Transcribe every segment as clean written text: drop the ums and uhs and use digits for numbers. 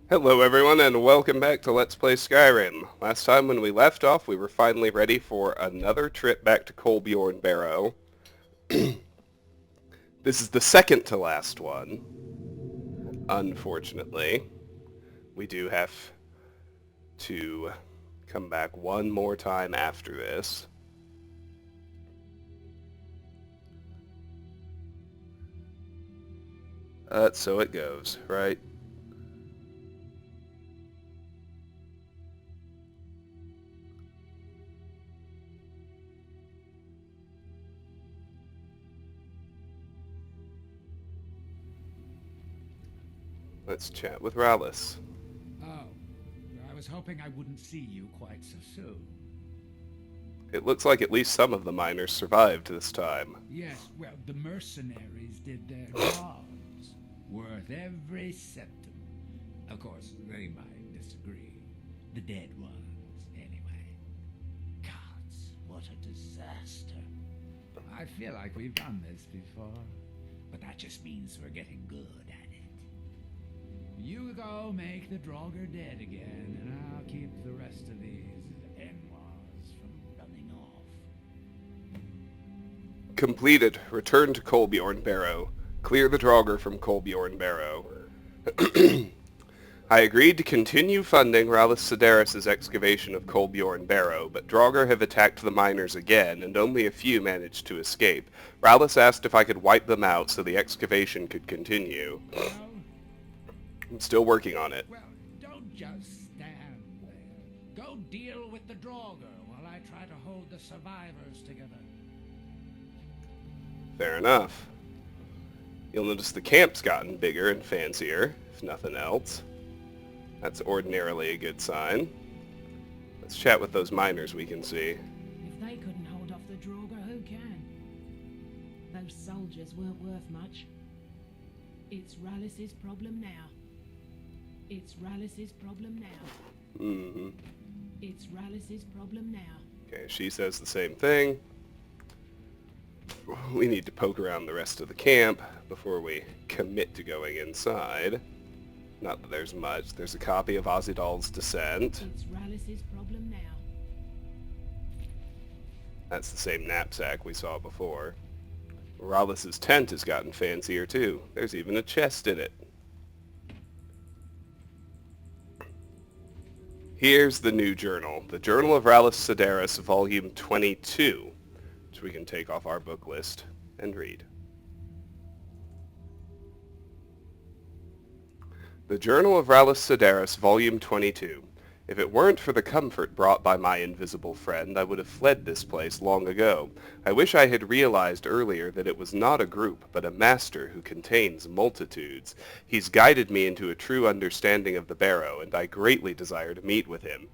Hello everyone and welcome back to Let's Play Skyrim. Last time when we left off we were finally ready for another trip back to Colbjorn Barrow. This is the second to last one. Unfortunately, we do have to come back one more time after this. So it goes, right? Let's chat with Rallis. Oh, I was hoping I wouldn't see you quite so soon. It looks like at least some of the miners survived this time. Yes, well, the mercenaries did their jobs. Worth every centum. Of course, they might disagree. The dead ones, anyway. Gods, what a disaster. I feel like we've done this before, but that just means we're getting good at it. You go make the Draugr dead again, and I'll keep the rest of these Enwas from running off. Completed. Return to Colbjorn Barrow. Clear the Draugr from Colbjorn Barrow. I agreed to continue funding Rallis Sedaris' excavation of Colbjorn Barrow, but Draugr have attacked the miners again, and only a few managed to escape. Rallis asked if I could wipe them out so the excavation could continue. Well, I'm still working on it. well, don't just stand there. Go deal with the Draugr while I try to hold the survivors together. Fair enough. You'll notice the camp's gotten bigger and fancier, if nothing else. That's ordinarily a good sign. Let's chat with those miners we can see. If they couldn't hold off the Draugr, who can? Those soldiers weren't worth much. It's Rallis's problem now. It's Rallis's problem now. Mm-hmm. It's Rallis's problem now. Okay, she says the same thing. We need to poke around the rest of the camp before we commit to going inside. Not that there's much. There's a copy of Ozidal's Descent. It's Rallis's problem now. That's the same knapsack we saw before. Rallis's tent has gotten fancier too. There's even a chest in it. Here's the new journal. The Journal of Rallis Sedaris, Volume 22, which we can take off our book list and read. The Journal of Rallis Sedaris, Volume 22. If it weren't for the comfort brought by my invisible friend, I would have fled this place long ago. I wish I had realized earlier that it was not a group, but a master who contains multitudes. He's guided me into a true understanding of the Barrow, and I greatly desire to meet with him.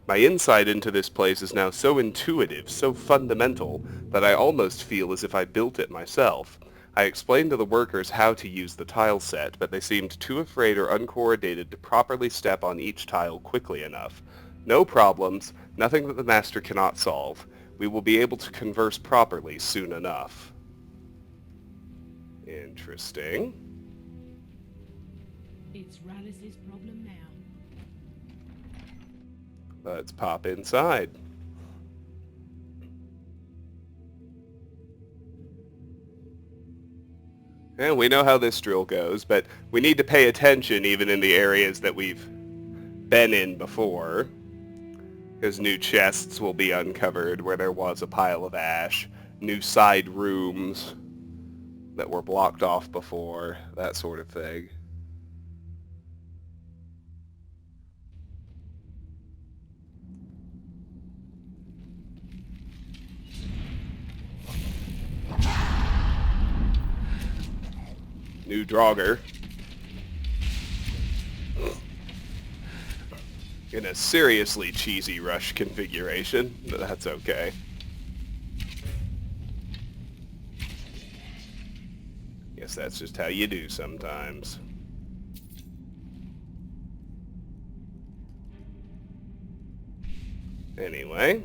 My insight into this place is now so intuitive, so fundamental, that I almost feel as if I built it myself. I explained to the workers how to use the tile set, but they seemed too afraid or uncoordinated to properly step on each tile quickly enough. No problems, nothing that the master cannot solve. We will be able to converse properly soon enough. Interesting. It's Rallis's problem now. Let's pop inside. And we know how this drill goes, but we need to pay attention even in the areas that we've been in before. Because new chests will be uncovered where there was a pile of ash, new side rooms that were blocked off before, that sort of thing. New Draugr. In a seriously cheesy rush configuration, but that's okay. Guess that's just how you do sometimes. Anyway.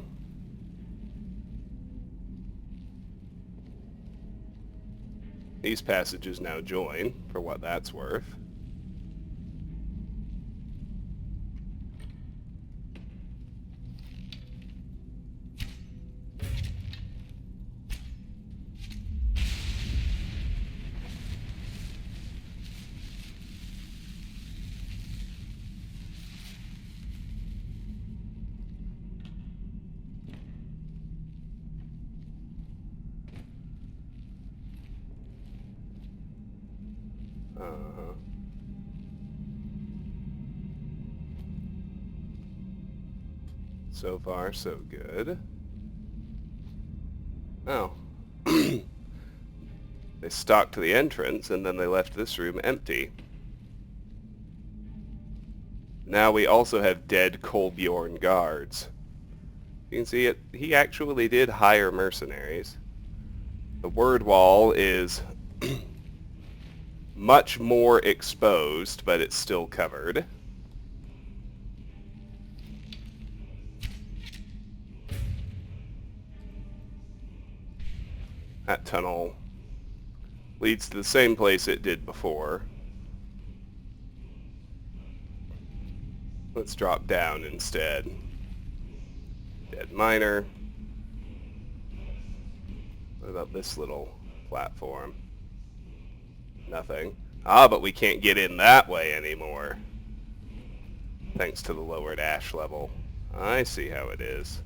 These passages now join, for what that's worth. So far, so good. Oh. They stocked the entrance, and then they left this room empty. Now we also have dead Kolbjorn guards. You can see it. He actually did hire mercenaries. The word wall is much more exposed, but it's still covered. That tunnel leads to the same place it did before. Let's drop down instead. Dead miner. What about this little platform? Nothing. Ah, but we can't get in that way anymore. Thanks to the lowered ash level. I see how it is.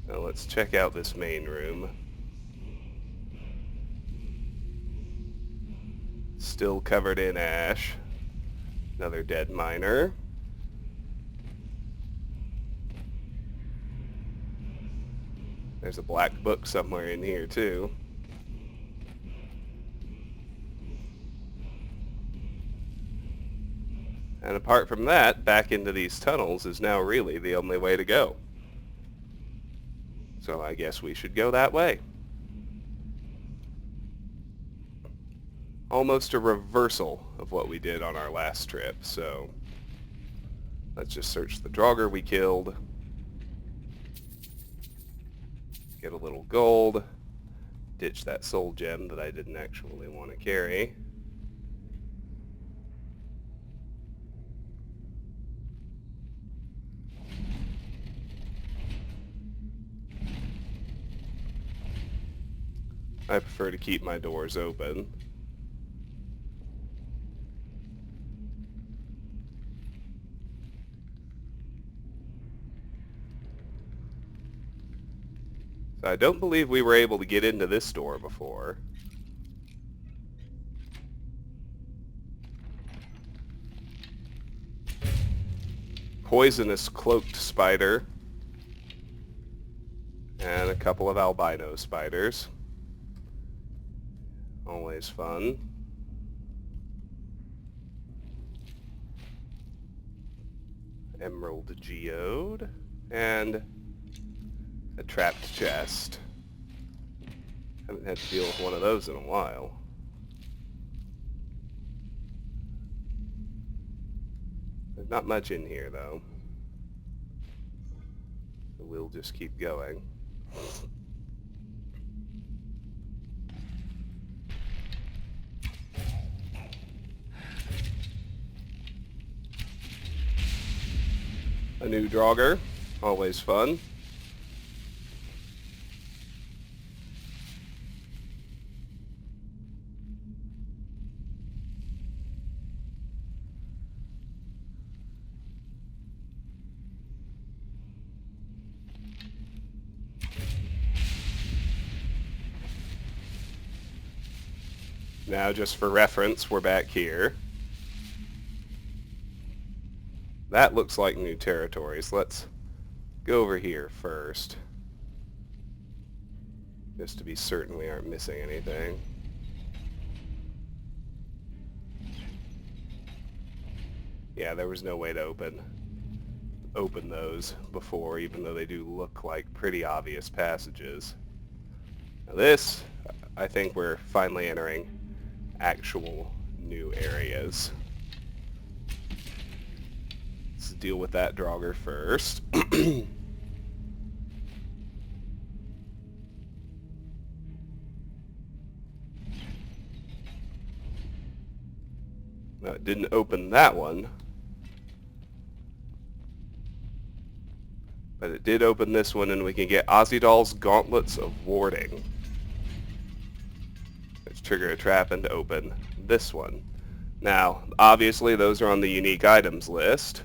Now let's check out this main room. Still covered in ash. Another dead miner. There's a black book somewhere in here too. And apart from that, back into these tunnels is now really the only way to go. So I guess we should go that way. Almost a reversal of what we did on our last trip, so let's just search the Draugr we killed. Get a little gold. Ditch that soul gem that I didn't actually want to carry. I prefer to keep my doors open. So I don't believe we were able to get into this door before. Poisonous cloaked spider. And a couple of albino spiders. Always fun. Emerald geode. And a trapped chest. Haven't had to deal with one of those in a while. There's not much in here though. So we'll just keep going. A new Draugr, always fun. Now, just for reference, we're back here. That looks like new territories. Let's go over here first. Just to be certain we aren't missing anything. Yeah, there was no way to open those before, even though they do look like pretty obvious passages. Now this, I think we're finally entering actual new areas. Let's deal with that Draugr first. No, it didn't open that one. But it did open this one, and we can get Ozidal's Gauntlets of Warding. Let's trigger a trap and open this one. Now, obviously, those are on the unique items list.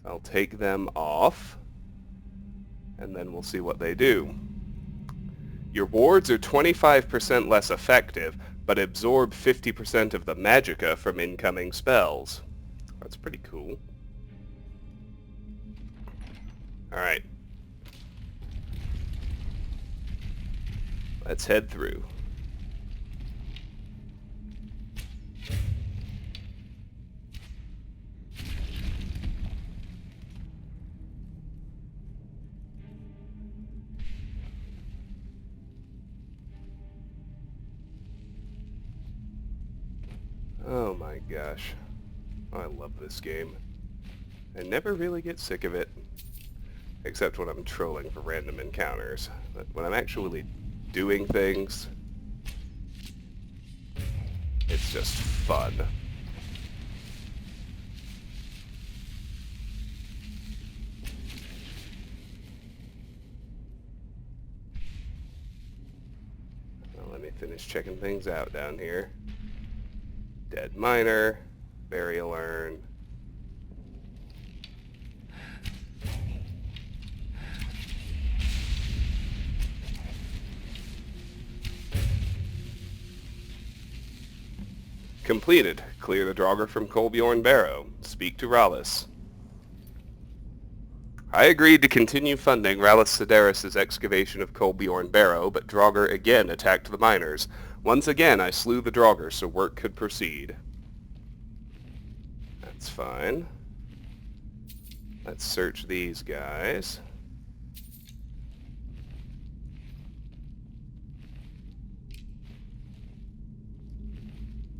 I'll take them off, and then we'll see what they do. Your wards are 25% less effective, but absorb 50% of the magicka from incoming spells. That's pretty cool. Alright. Let's head through. Oh my gosh. I love this game. I never really get sick of it. Except when I'm trolling for random encounters. But when I'm actually doing things, it's just fun. Well, let me finish checking things out down here. Dead miner, burial urn. Completed. Clear the Draugr from Kolbjorn Barrow. Speak to Rallis. I agreed to continue funding Rallis Sedaris' excavation of Kolbjorn Barrow, but Draugr again attacked the miners. Once again, I slew the Draugr so work could proceed. That's fine. Let's search these guys.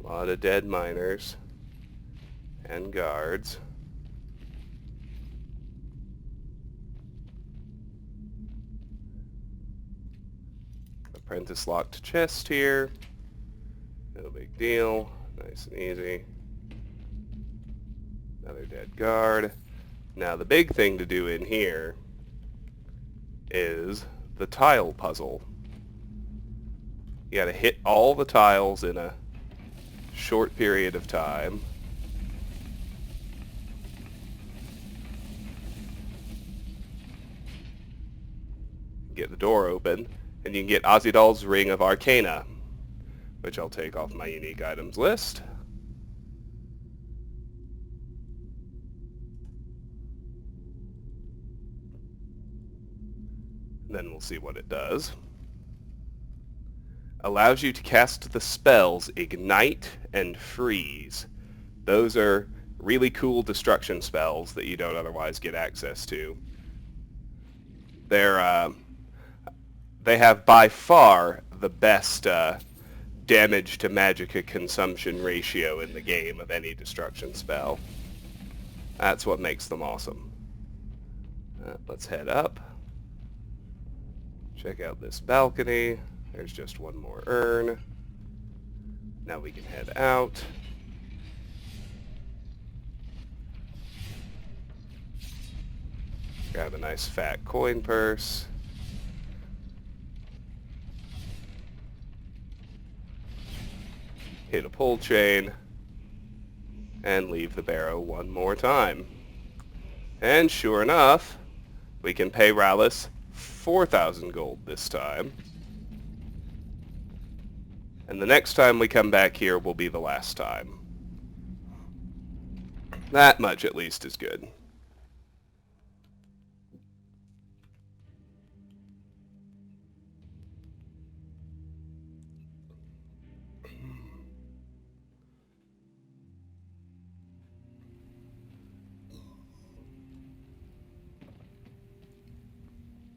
A lot of dead miners and guards. Apprentice locked chest here. No big deal. Nice and easy. Another dead guard. Now the big thing to do in here is the tile puzzle. You gotta hit all the tiles in a short period of time. Get the door open, and you can get Azidal's Ring of Arcana, which I'll take off my unique items list. Then we'll see what it does. Allows you to cast the spells Ignite and Freeze. Those are really cool destruction spells that you don't otherwise get access to. They have by far the best damage to magicka consumption ratio in the game of any destruction spell. That's what makes them awesome. Let's head up. Check out this balcony. There's just one more urn. Now we can head out. Grab a nice fat coin purse. Hit a pull chain. And leave the barrow one more time. And sure enough, we can pay Rallis 4,000 gold this time. And the next time we come back here will be the last time. That much at least is good.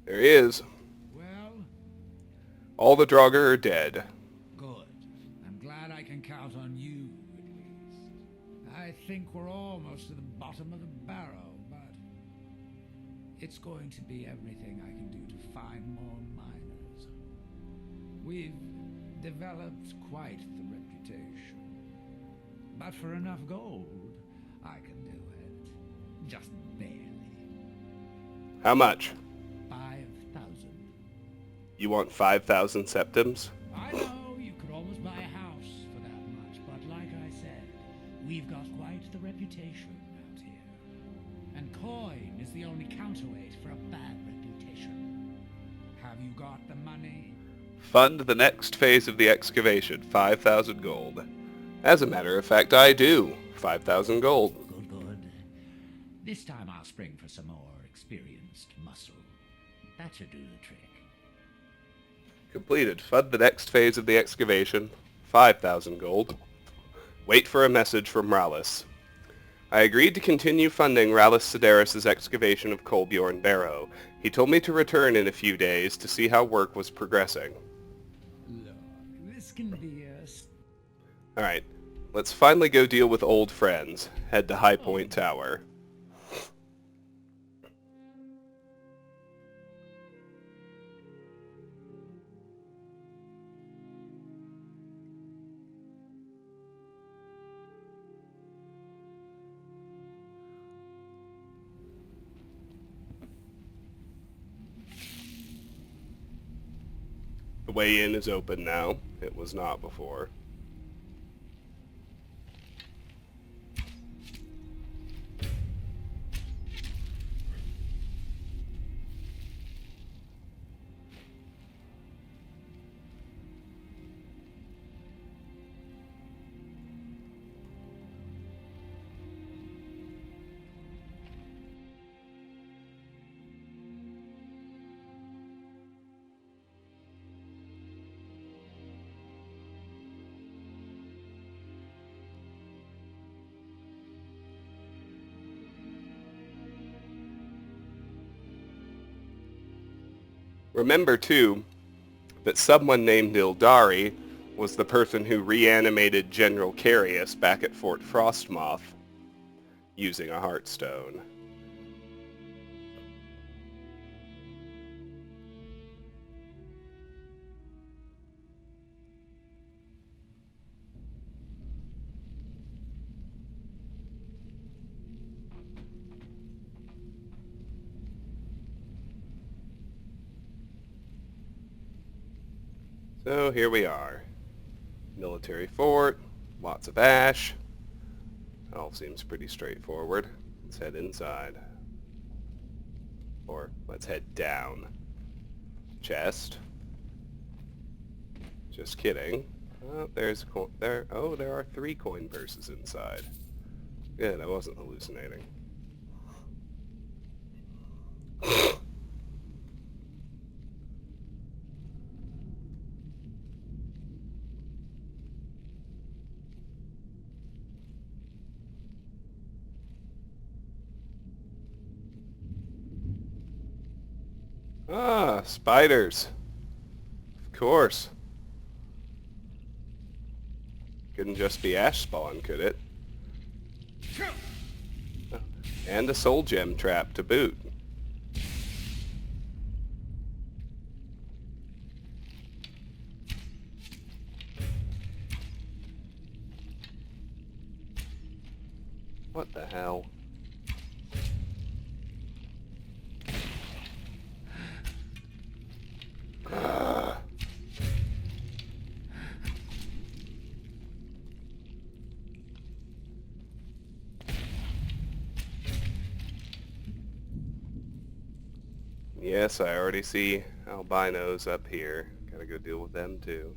There he is. Well, All the Draugr are dead. good. I'm glad I can count on you, at least. I think we're almost to the bottom of the barrel, but it's going to be everything I can do to find more miners. We've developed quite the reputation. But for enough gold, I can do it. Just barely. How much? 5,000. You want 5,000 septims? I know you could almost buy a house for that much, but like I said, we've got quite the reputation out here. And coin is the only counterweight for a bad reputation. Have you got the money? Fund the next phase of the excavation, 5,000 gold. As a matter of fact, I do. 5,000 gold. Good, good. This time I'll spring for some more experienced muscle. That should do the trick. Completed. Fund the next phase of the excavation, 5,000 gold. Wait for a message from Rallis. I agreed to continue funding Rallis Sedaris' excavation of Kolbjorn Barrow. He told me to return in a few days to see how work was progressing. Look, this can be Alright, let's finally go deal with old friends. Head to High Point Tower. The way in is open now. It was not before. Remember, too, that someone named Ildari was the person who reanimated General Carius back at Fort Frostmoth using a Heartstone. So here we are. Military fort, lots of ash. All seems pretty straightforward. Let's head inside. Or let's head down. Chest. Just kidding. Oh, there's a coin there. Oh, there are 3 coin purses inside. Good, I wasn't hallucinating. Ah, spiders. Of course. Couldn't just be ash spawn, could it? Oh, and a soul gem trap to boot. What the hell? Yes, I already see albinos up here. Gotta go deal with them too.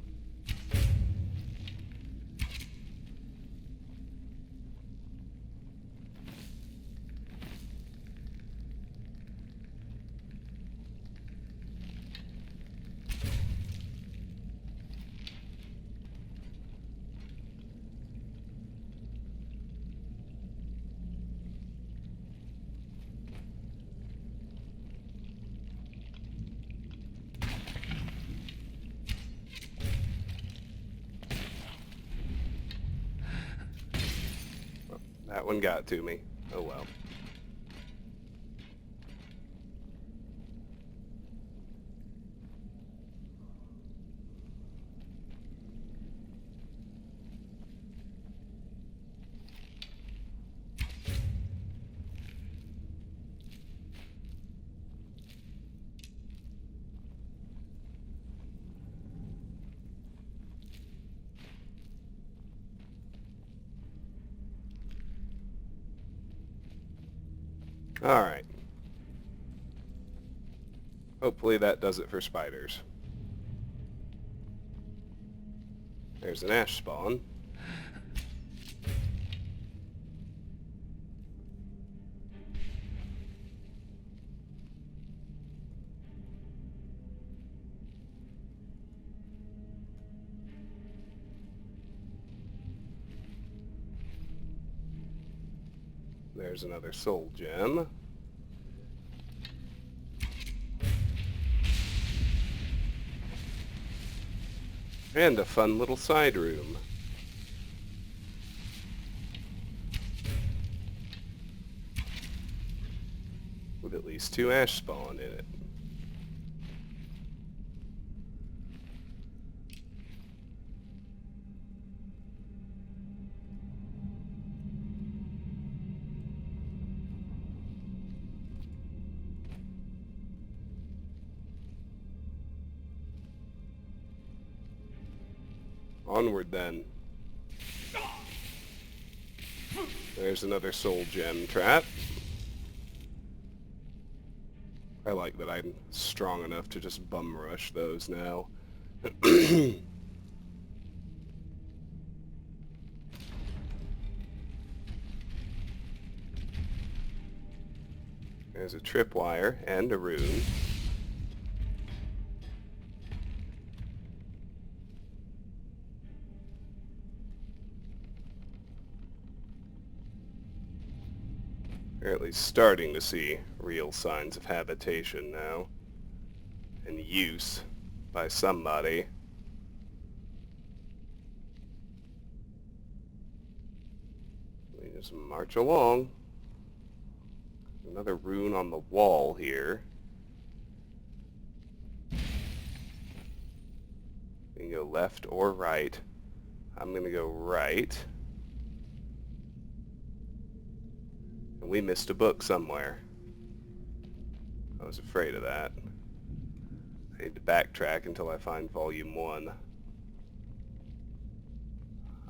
That one got to me. Oh well. Alright. Hopefully that does it for spiders. There's an ash spawn. There's another soul gem. And a fun little side room. With at least 2 ash spawn in it. Onward then. There's another soul gem trap. I like that I'm strong enough to just bum rush those now. There's a tripwire and a rune. We're at least starting to see real signs of habitation now. And use by somebody. We just march along. Another rune on the wall here. We can go left or right. I'm gonna go right. And we missed a book somewhere. I was afraid of that. I need to backtrack until I find volume 1.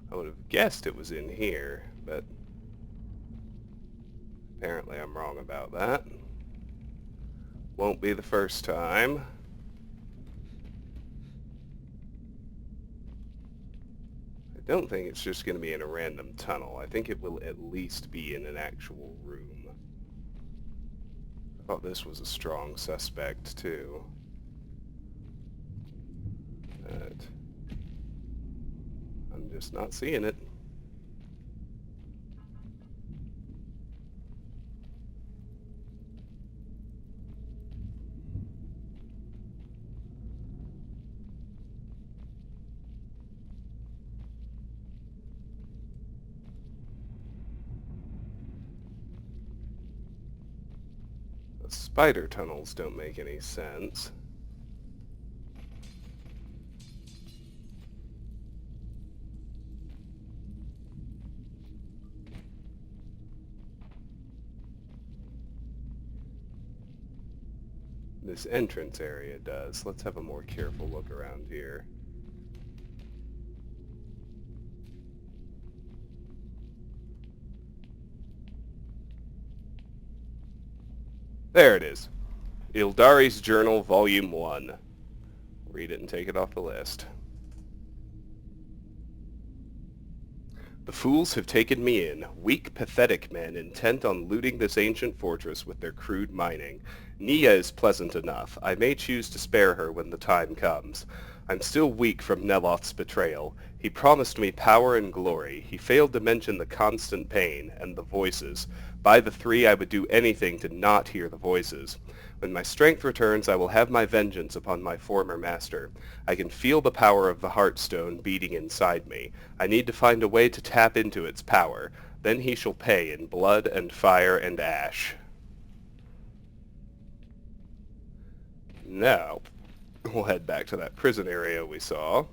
I would have guessed it was in here, but apparently I'm wrong about that. Won't be the first time. I don't think it's just going to be in a random tunnel. I think it will at least be in an actual room. I thought this was a strong suspect too. But I'm just not seeing it. The spider tunnels don't make any sense. This entrance area does. Let's have a more careful look around here. There it is. Ildari's Journal, Volume 1. Read it and take it off the list. The fools have taken me in, weak, pathetic men intent on looting this ancient fortress with their crude mining. Nia is pleasant enough. I may choose to spare her when the time comes. I'm still weak from Neloth's betrayal. He promised me power and glory. He failed to mention the constant pain and the voices. By the 3, I would do anything to not hear the voices. When my strength returns, I will have my vengeance upon my former master. I can feel the power of the Heartstone beating inside me. I need to find a way to tap into its power. Then he shall pay in blood and fire and ash. Now, we'll head back to that prison area we saw.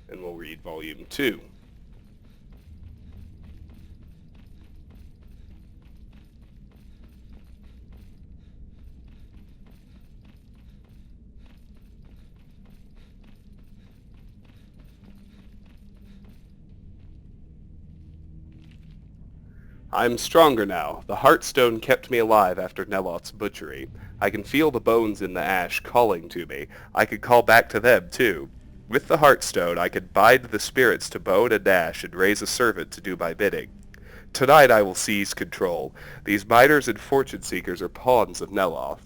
And we'll read Volume 2. I'm stronger now. The Heartstone kept me alive after Neloth's butchery. I can feel the bones in the ash calling to me. I could call back to them, too. With the Heartstone, I could bind the spirits to bone and ash and raise a servant to do my bidding. Tonight I will seize control. These miners and fortune seekers are pawns of Neloth.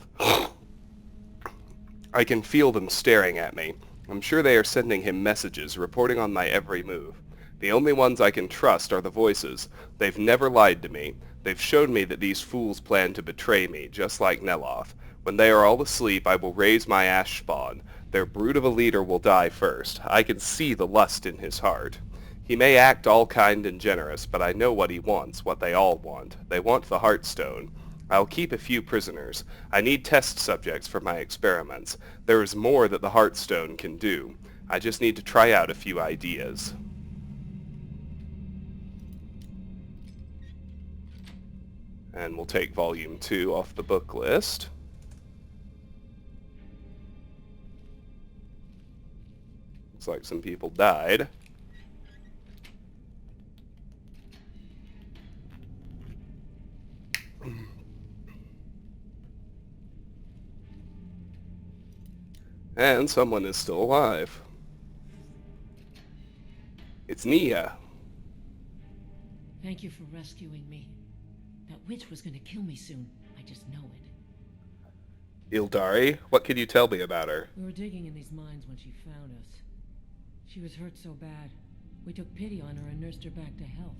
I can feel them staring at me. I'm sure they are sending him messages, reporting on my every move. The only ones I can trust are the voices. They've never lied to me. They've shown me that these fools plan to betray me, just like Neloth. When they are all asleep, I will raise my ash spawn. Their brute of a leader will die first. I can see the lust in his heart. He may act all kind and generous, but I know what he wants, what they all want. They want the Heartstone. I'll keep a few prisoners. I need test subjects for my experiments. There is more that the Heartstone can do. I just need to try out a few ideas. And we'll take Volume 2 off the book list. Looks like some people died. And someone is still alive. It's Nia. Thank you for rescuing me. That witch was gonna kill me soon. I just know it. Ildari, what can you tell me about her? We were digging in these mines when she found us. She was hurt so bad, we took pity on her and nursed her back to health.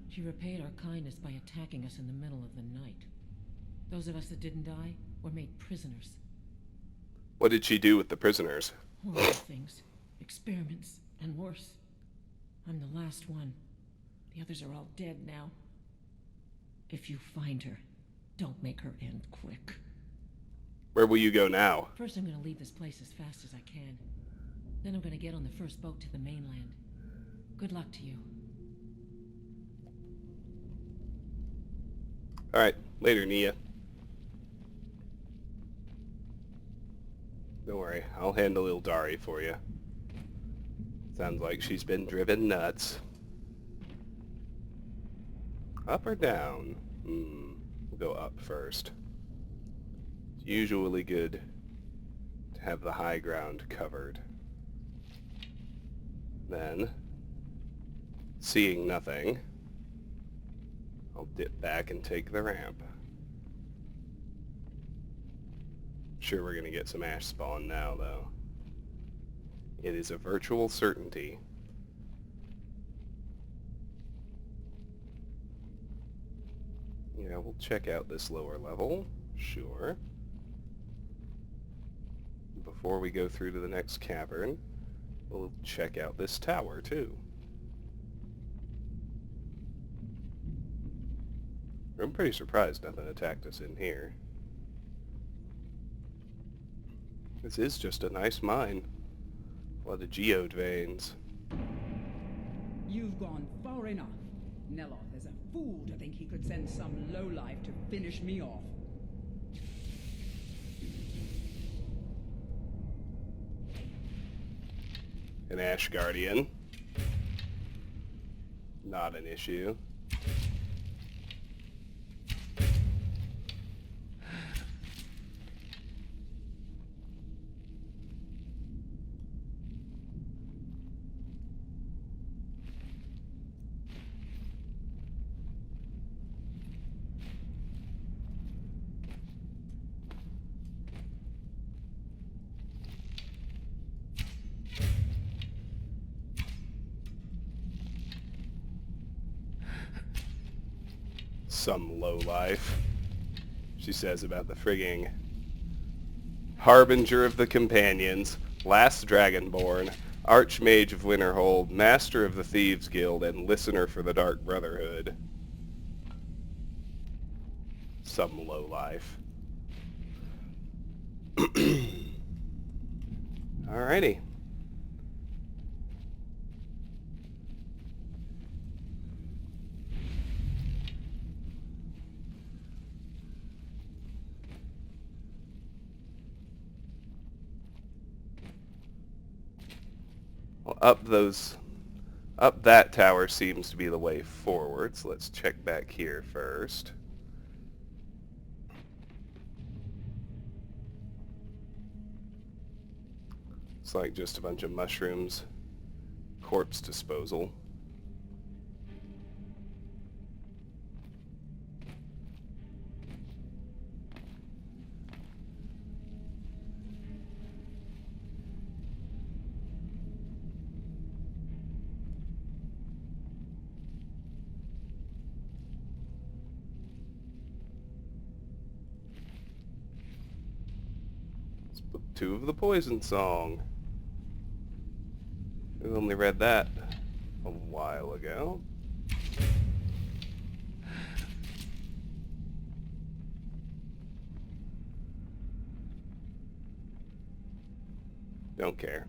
She repaid our kindness by attacking us in the middle of the night. Those of us that didn't die were made prisoners. What did she do with the prisoners? Horrible things. Experiments, and worse. I'm the last one. The others are all dead now. If you find her, don't make her end quick. Where will you go now? First I'm gonna leave this place as fast as I can. Then I'm gonna get on the first boat to the mainland. Good luck to you. Alright, later, Nia. Don't worry, I'll handle Ildari for you. Sounds like she's been driven nuts. Up or down? We'll go up first. It's usually good to have the high ground covered. Then, seeing nothing, I'll dip back and take the ramp. Sure, we're gonna get some ash spawn now, though. It is a virtual certainty. Yeah, we'll check out this lower level. Sure. Before we go through to the next cavern, we'll check out this tower, too. I'm pretty surprised nothing attacked us in here. This is just a nice mine. A lot of geode veins. You've gone far enough. Neloth is a fool to think he could send some lowlife to finish me off. An Ash Guardian. Not an issue. Some lowlife, she says about the frigging Harbinger of the Companions, last Dragonborn, Archmage of Winterhold, Master of the Thieves Guild, and Listener for the Dark Brotherhood. Some lowlife. Alrighty. Up those Up that tower seems to be the way forward, so let's check back here first. It's like just a bunch of mushrooms. Corpse disposal. Book 2 of the Poison Song. We only read that a while ago. Don't care.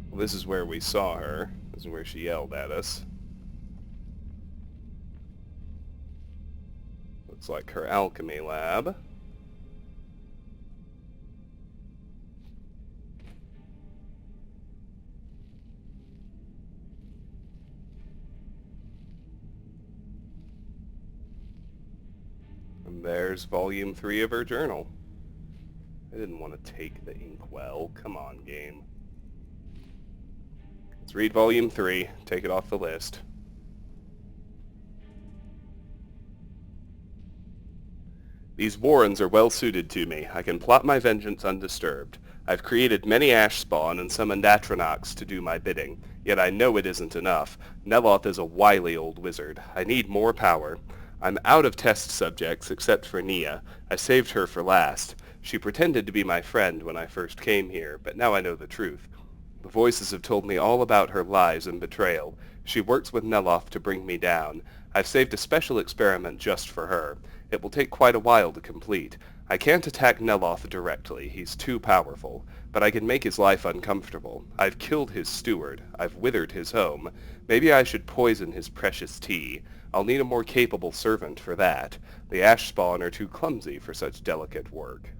Well, this is where we saw her. This is where she yelled at us. Looks like her alchemy lab. And there's volume 3 of her journal. I didn't want to take the inkwell. Come on, game. Let's read volume 3. Take it off the list. These warrens are well suited to me. I can plot my vengeance undisturbed. I've created many ash spawn and summoned Atronachs to do my bidding. Yet I know it isn't enough. Neloth is a wily old wizard. I need more power. I'm out of test subjects except for Nia. I saved her for last. She pretended to be my friend when I first came here, but now I know the truth. The voices have told me all about her lies and betrayal. She works with Neloth to bring me down. I've saved a special experiment just for her. It will take quite a while to complete. I can't attack Neloth directly, he's too powerful, but I can make his life uncomfortable. I've killed his steward. I've withered his home. Maybe I should poison his precious tea. I'll need a more capable servant for that. The ash spawn are too clumsy for such delicate work.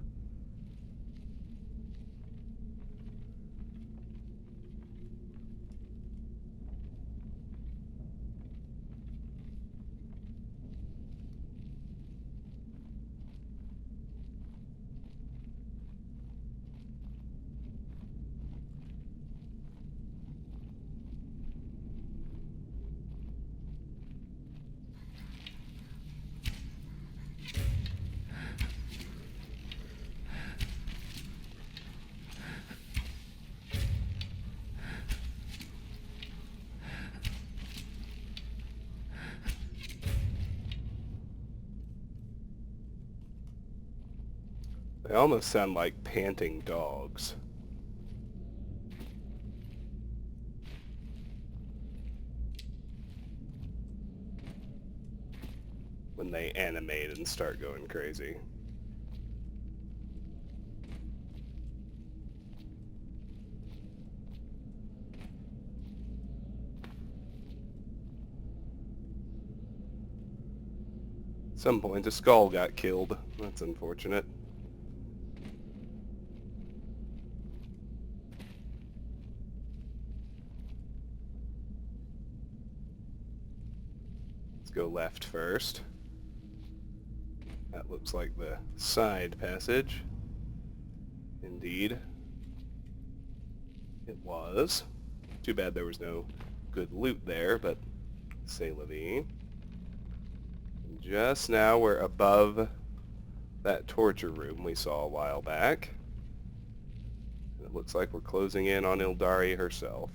They almost sound like panting dogs. When they animate and start going crazy. At some point a skull got killed. That's unfortunate. Let's go left first. That looks like the side passage. Indeed. It was. Too bad there was no good loot there, but c'est la vie. Just now we're above that torture room we saw a while back. It looks like we're closing in on Ildari herself.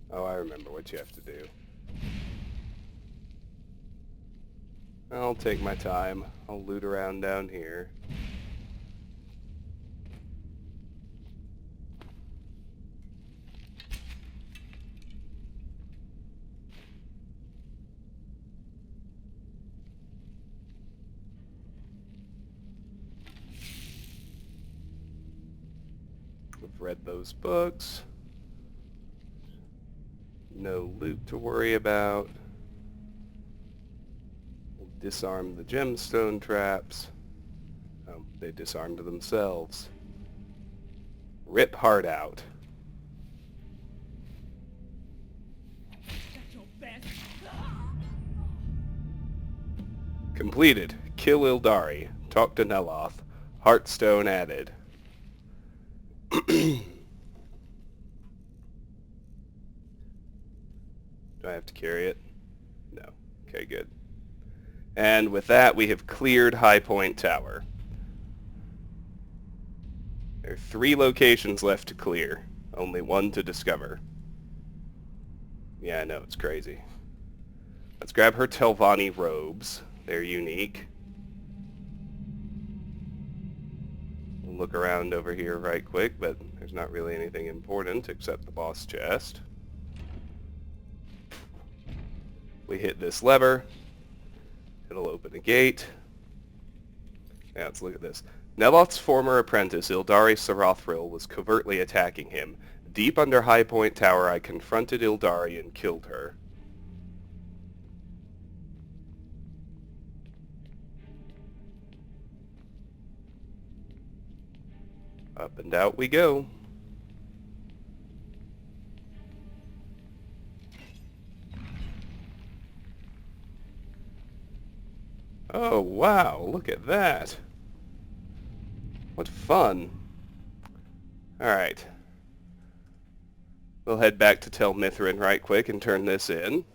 Oh, I remember what you have to do. I'll take my time. I'll loot around down here. read those books. No loot to worry about. We'll disarm the gemstone traps. Oh, they disarmed themselves. Rip heart out. That's your best. Completed. Kill Ildari. Talk to Neloth. Heartstone added. Do I have to carry it? No. Okay, good. And with that, we have cleared High Point Tower. There are 3 locations left to clear. Only 1 to discover. Yeah, I know, it's crazy. Let's grab her Telvanni robes. They're unique. We'll look around over here right quick, but there's not really anything important except the boss chest. We hit this lever. It'll open a gate. Now let's look at this. Neloth's former apprentice, Ildari Sarathril, was covertly attacking him. Deep under High Point Tower, I confronted Ildari and killed her. Up and out we go. Oh, wow, look at that. What fun. Alright. We'll head back to Tel Mithrin right quick and turn this in.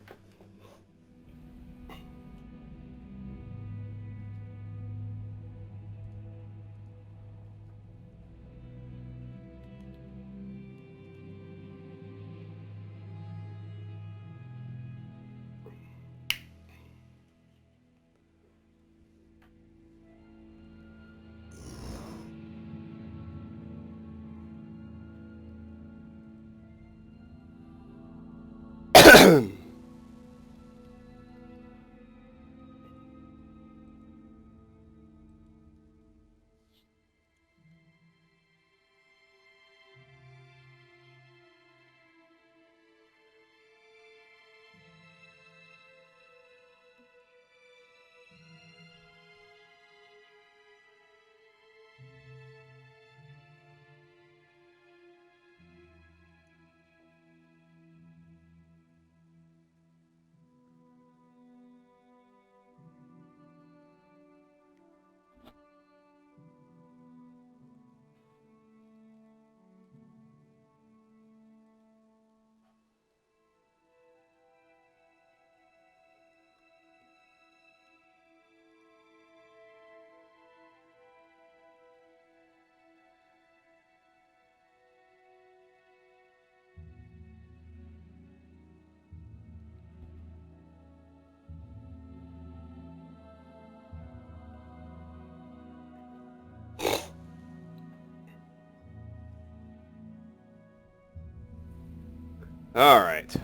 Alright.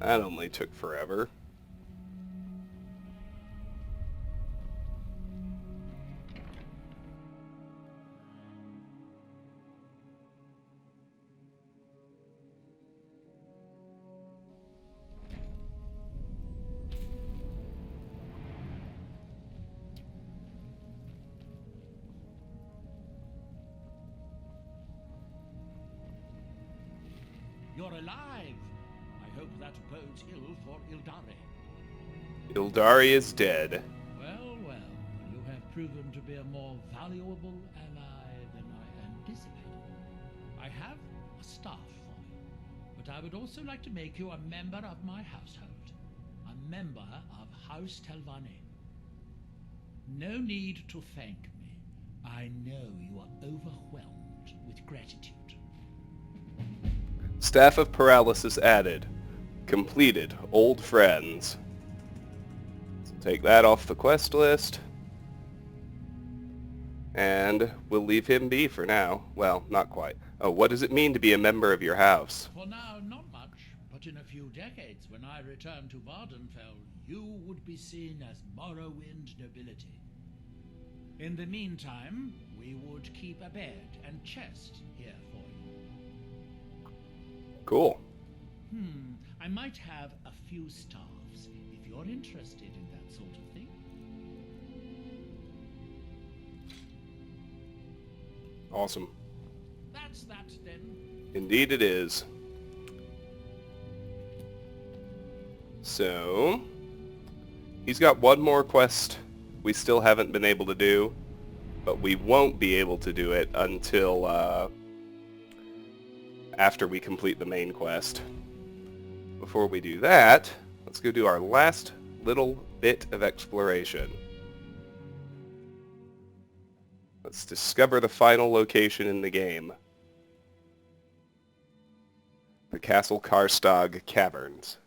That only took forever. You're alive! I hope that bodes ill for Ildari. Ildari is dead. Well, well, you have proven to be a more valuable ally than I anticipated. I have a staff for you, but I would also like to make you a member of my household. A member of House Telvanni. No need to thank me. I know you are overwhelmed with gratitude. Staff of Paralysis added. Completed. Old friends. So take that off the quest list. And we'll leave him be for now. Well, not quite. Oh, what does it mean to be a member of your house? For now, not much, but in a few decades, when I return to Vardenfell, you would be seen as Morrowind nobility. In the meantime, we would keep a bed and chest here for Cool. I might have a few staffs if you're interested in that sort of thing. Awesome. That's that then. Indeed it is. So, he's got one more quest we still haven't been able to do, but we won't be able to do it until after we complete the main quest. Before we do that, let's go do our last little bit of exploration. Let's discover the final location in the game. The Castle Karstag Caverns.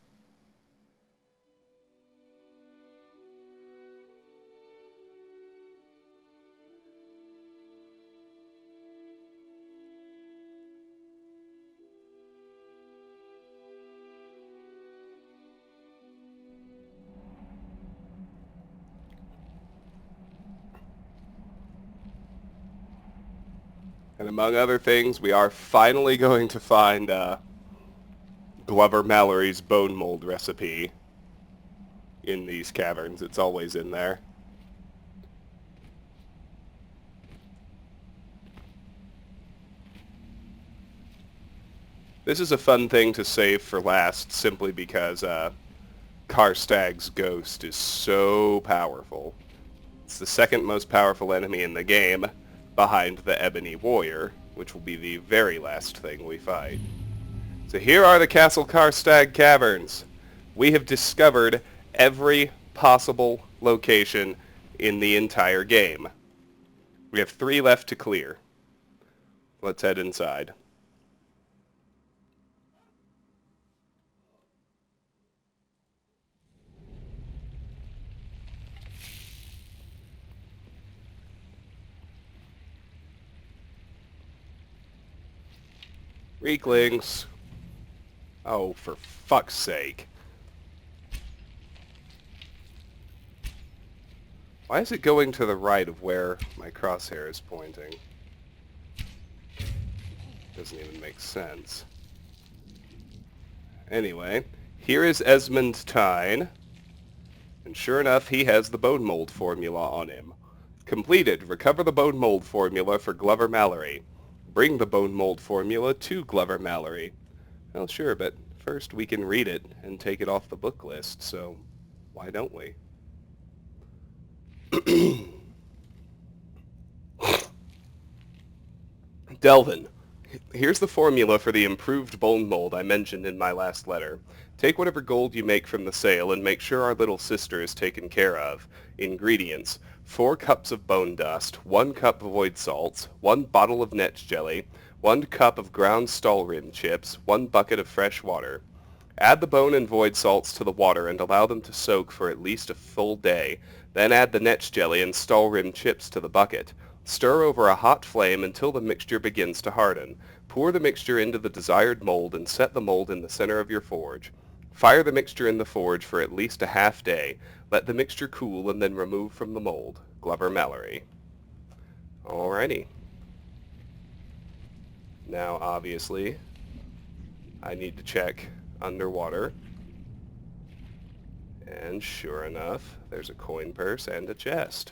And among other things, we are finally going to find Glover Mallory's bone mold recipe in these caverns. It's always in there. This is a fun thing to save for last, simply because Karstag's ghost is so powerful. It's the second most powerful enemy in the game, behind the Ebony Warrior, which will be the very last thing we fight. So here are the Castle Karstag Caverns. We have discovered every possible location in the entire game. We have 3 left to clear. Let's head inside. Weaklings. Oh, for fuck's sake. Why is it going to the right of where my crosshair is pointing? Doesn't even make sense. Anyway, here is Esmond Tyne. And sure enough, he has the bone mold formula on him. Completed. Recover the bone mold formula for Glover Mallory. Bring the bone mold formula to Glover Mallory. Well, sure, but first we can read it and take it off the book list, so why don't we? Delvin, here's the formula for the improved bone mold I mentioned in my last letter. Take whatever gold you make from the sale and make sure our little sister is taken care of. Ingredients: 4 cups of bone dust, 1 cup void salts, 1 bottle of netch jelly, 1 cup of ground Stalrim chips, 1 bucket of fresh water. Add the bone and void salts to the water and allow them to soak for at least a full day. Then add the netch jelly and Stalrim chips to the bucket. Stir over a hot flame until the mixture begins to harden. Pour the mixture into the desired mold and set the mold in the center of your forge. Fire the mixture in the forge for at least a half day. Let the mixture cool and then remove from the mold. Glover Mallory. Alrighty. Now, obviously, I need to check underwater. And sure enough, there's a coin purse and a chest.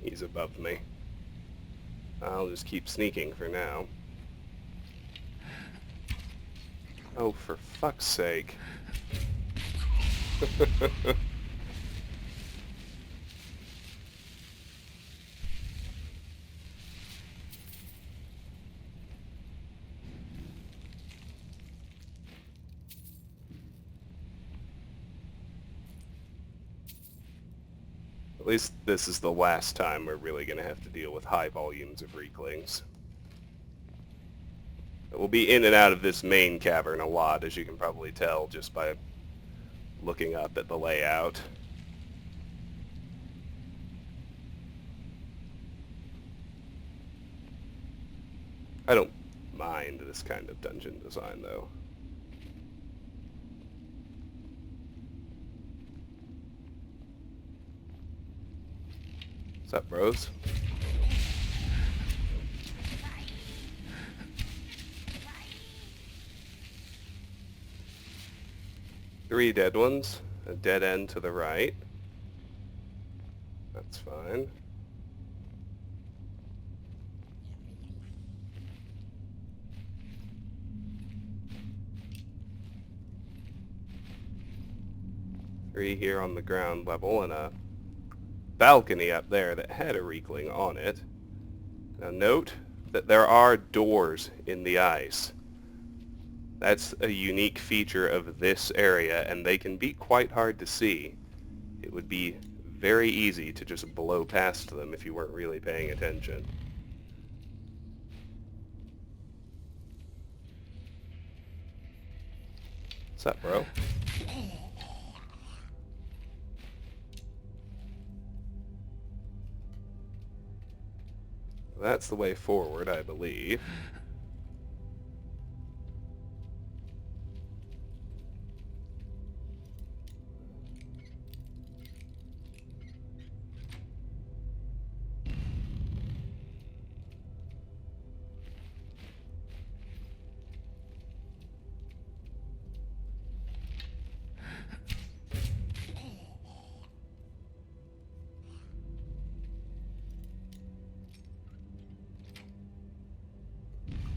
He's above me. I'll just keep sneaking for now. Oh, for fuck's sake. At least this is the last time we're really going to have to deal with high volumes of Reeklings. We'll be in and out of this main cavern a lot, as you can probably tell just by looking up at the layout. I don't mind this kind of dungeon design, though. What's up, bros? Three dead ones. A dead end to the right. That's fine. Three here on the ground level, and a balcony up there that had a Reekling on it. Now note that there are doors in the ice. That's a unique feature of this area, and they can be quite hard to see. It would be very easy to just blow past them if you weren't really paying attention. What's up, bro? That's the way forward, I believe.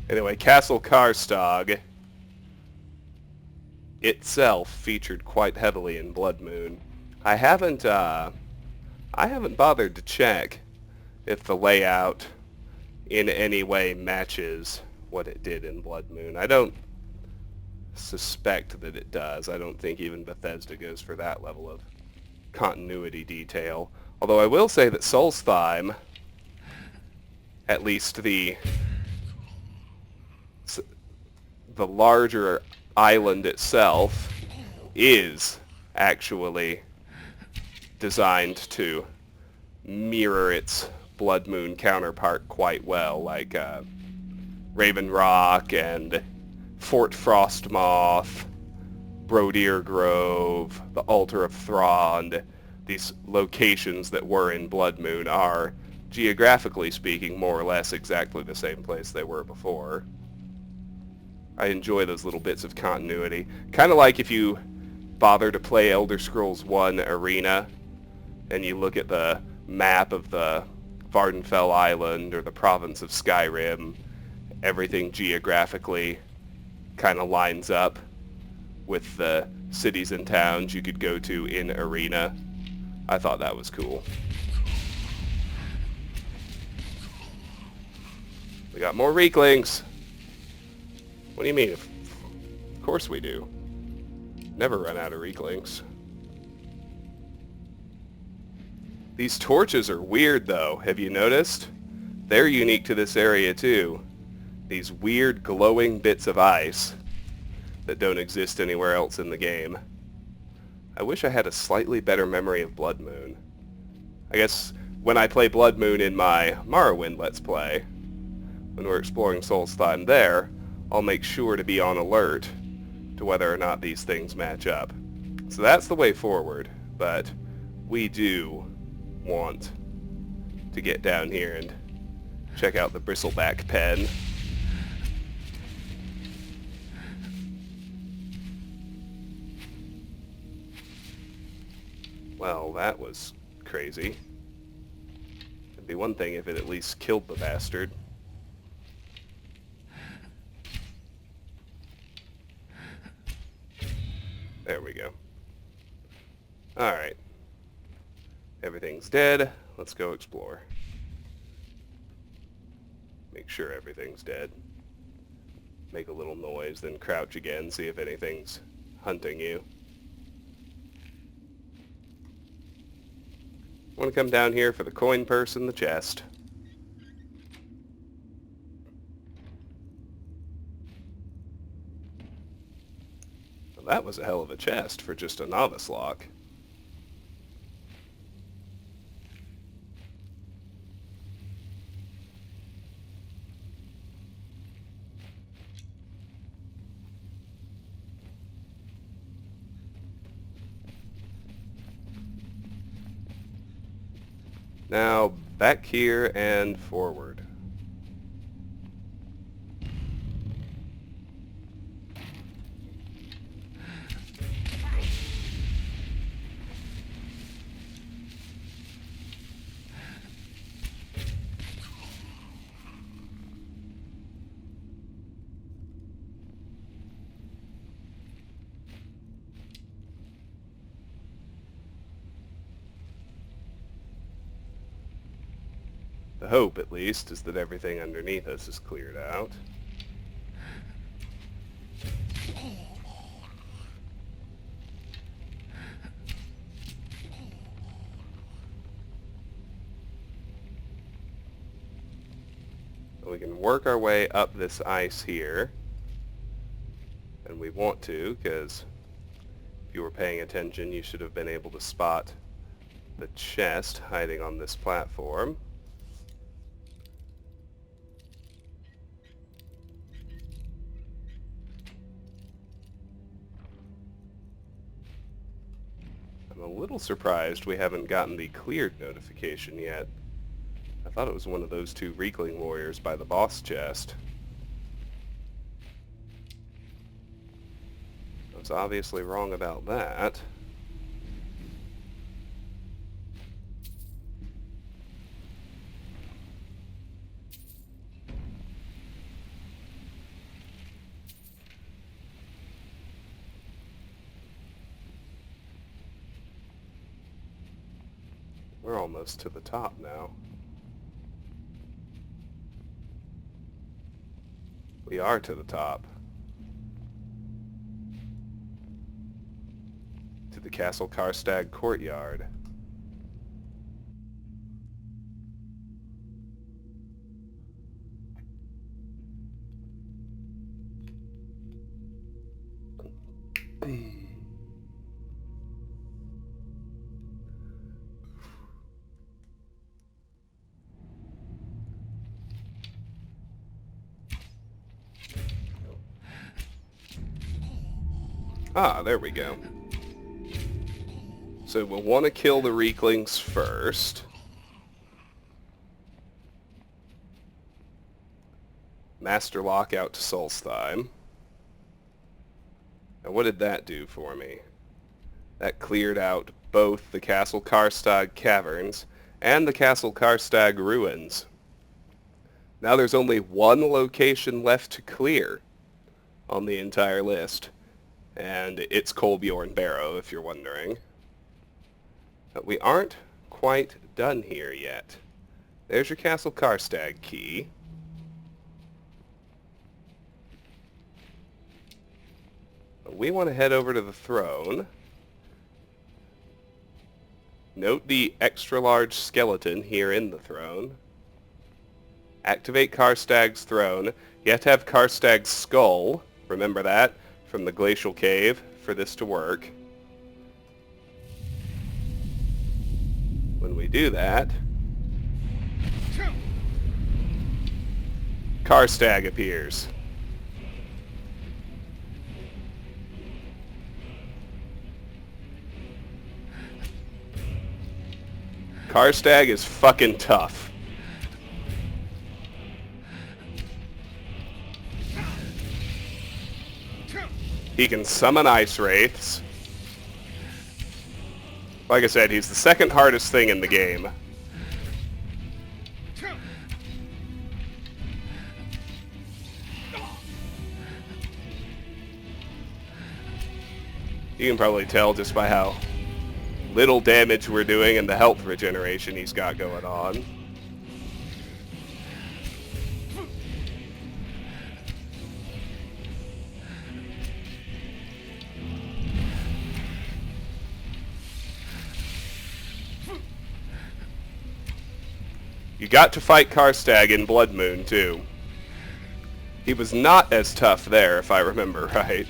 Anyway, Castle Karstag itself featured quite heavily in Blood Moon. I haven't bothered to check if the layout in any way matches what it did in Blood Moon. I don't suspect that it does. I don't think even Bethesda goes for that level of continuity detail. Although I will say that Solstheim, at least the larger island itself, is actually designed to mirror its Blood Moon counterpart quite well, like Raven Rock and Fort Frostmoth, Brodeer Grove, the Altar of Thrond. These locations that were in Blood Moon are, geographically speaking, more or less exactly the same place they were before. I enjoy those little bits of continuity. Kind of like if you bother to play Elder Scrolls 1 Arena and you look at the map of the Vardenfell Island or the province of Skyrim, everything geographically kind of lines up with the cities and towns you could go to in Arena. I thought that was cool. We got more Reeklings. What do you mean? Of course we do. Never run out of Reeklings. These torches are weird, though. Have you noticed? They're unique to this area, too. These weird glowing bits of ice that don't exist anywhere else in the game. I wish I had a slightly better memory of Blood Moon. I guess when I play Blood Moon in my Morrowind Let's Play, when we're exploring Solstheim there, I'll make sure to be on alert to whether or not these things match up. So that's the way forward, but we do want to get down here and check out the bristleback pen. Well, that was crazy. It'd be one thing if it at least killed the bastard. There we go. Alright. Everything's dead. Let's go explore. Make sure everything's dead. Make a little noise, then crouch again, see if anything's hunting you. Want to come down here for the coin purse and the chest. Well, that was a hell of a chest for just a novice lock. Now, back here and forward. The hope, at least, is that everything underneath us is cleared out. We can work our way up this ice here. And we want to, because if you were paying attention, you should have been able to spot the chest hiding on this platform. I'm a little surprised we haven't gotten the cleared notification yet. I thought it was one of those two Reekling warriors by the boss chest. I was obviously wrong about that. We're almost to the top now. We are to the top. To the Castle Karstag courtyard. Ah, there we go. So we'll want to kill the Reeklings first. Master Lock out to Solstheim. Now what did that do for me? That cleared out both the Castle Karstag caverns and the Castle Karstag ruins. Now there's only one location left to clear on the entire list. And it's Kolbjorn Barrow, if you're wondering. But we aren't quite done here yet. There's your Castle Karstag key. We want to head over to the throne. Note the extra large skeleton here in the throne. Activate Karstag's throne. You have to have Karstag's skull. Remember that? From the glacial cave for this to work. When we do that, Karstag appears. Karstag is fucking tough. He can summon ice wraiths. Like I said, he's the second hardest thing in the game. You can probably tell just by how little damage we're doing and the health regeneration he's got going on. You got to fight Karstag in Blood Moon, too. He was not as tough there, if I remember right.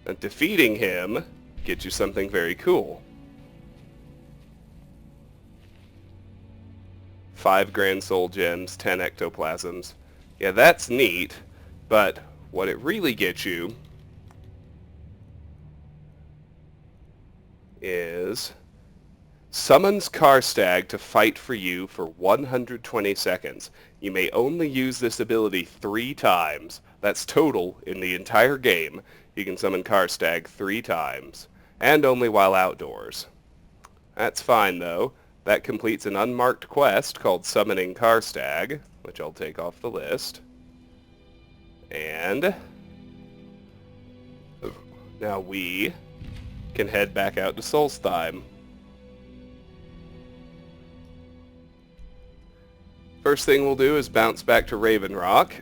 And defeating him gets you something very cool. 5 Grand Soul Gems, 10 Ectoplasms. Yeah, that's neat, but what it really gets you is summons Karstag to fight for you for 120 seconds. You may only use this ability 3 times. That's total in the entire game. You can summon Karstag 3 times, and only while outdoors. That's fine, though. That completes an unmarked quest called Summoning Karstag, which I'll take off the list. And now we can head back out to Solstheim. First thing we'll do is bounce back to Raven Rock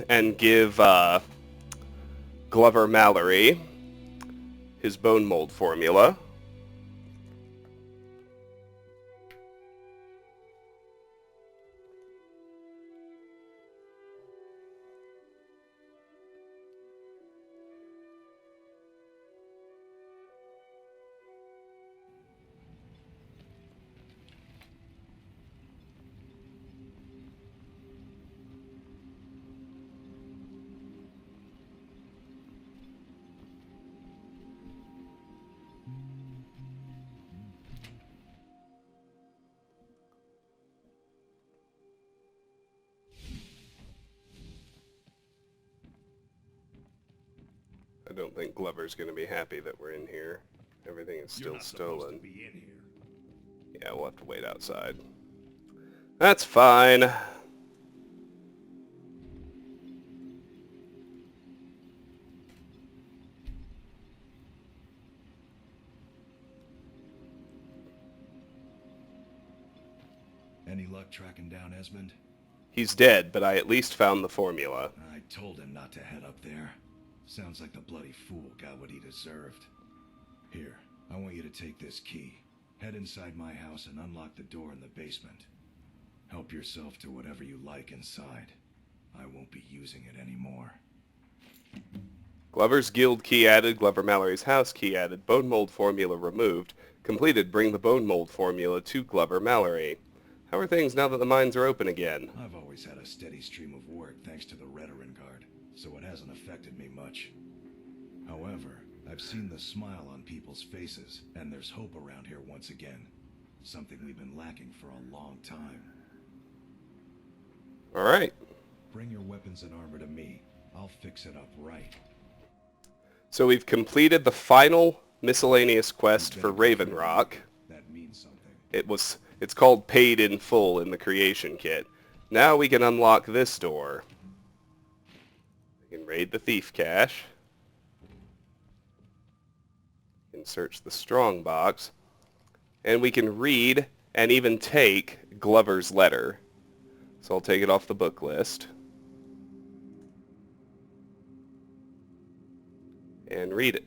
and give Glover Mallory his bone mold formula. I don't think Glover's going to be happy that we're in here. Everything is still stolen. Be in here. Yeah, we'll have to wait outside. That's fine. I Any luck tracking down Esmond? He's dead, but I at least found the formula. I told him not to head up there. Sounds like the bloody fool got what he deserved. Here, I want you to take this key. Head inside my house and unlock the door in the basement. Help yourself to whatever you like inside. I won't be using it anymore. Glover's guild key added, Glover Mallory's house key added, bone mold formula removed. Completed, bring the bone mold formula to Glover Mallory. How are things now that the mines are open again? I've always had a steady stream of work thanks to the Redoran Guard, so it hasn't affected me much. However, I've seen the smile on people's faces, and there's hope around here once again. Something we've been lacking for a long time. Alright. Bring your weapons and armor to me. I'll fix it up right. So we've completed the final miscellaneous quest for Raven Rock. That means something. It's called Paid in Full in the creation kit. Now we can unlock this door. We can raid the thief cache. We can search the strong box. And we can read and even take Glover's letter. So I'll take it off the book list. And read it.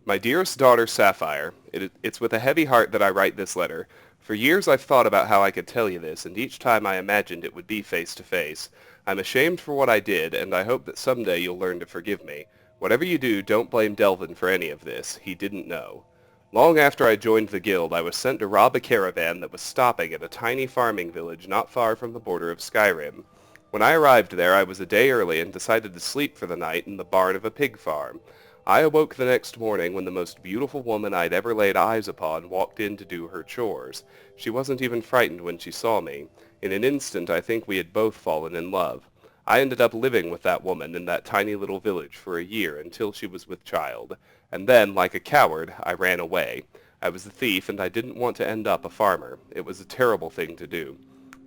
My dearest daughter, Sapphire, it's with a heavy heart that I write this letter. For years I've thought about how I could tell you this, and each time I imagined it would be face to face. I'm ashamed for what I did, and I hope that someday you'll learn to forgive me. Whatever you do, don't blame Delvin for any of this. He didn't know. Long after I joined the guild, I was sent to rob a caravan that was stopping at a tiny farming village not far from the border of Skyrim. When I arrived there, I was a day early and decided to sleep for the night in the barn of a pig farm. I awoke the next morning when the most beautiful woman I'd ever laid eyes upon walked in to do her chores. She wasn't even frightened when she saw me. In an instant, I think we had both fallen in love. I ended up living with that woman in that tiny little village for a year until she was with child. And then, like a coward, I ran away. I was a thief, and I didn't want to end up a farmer. It was a terrible thing to do.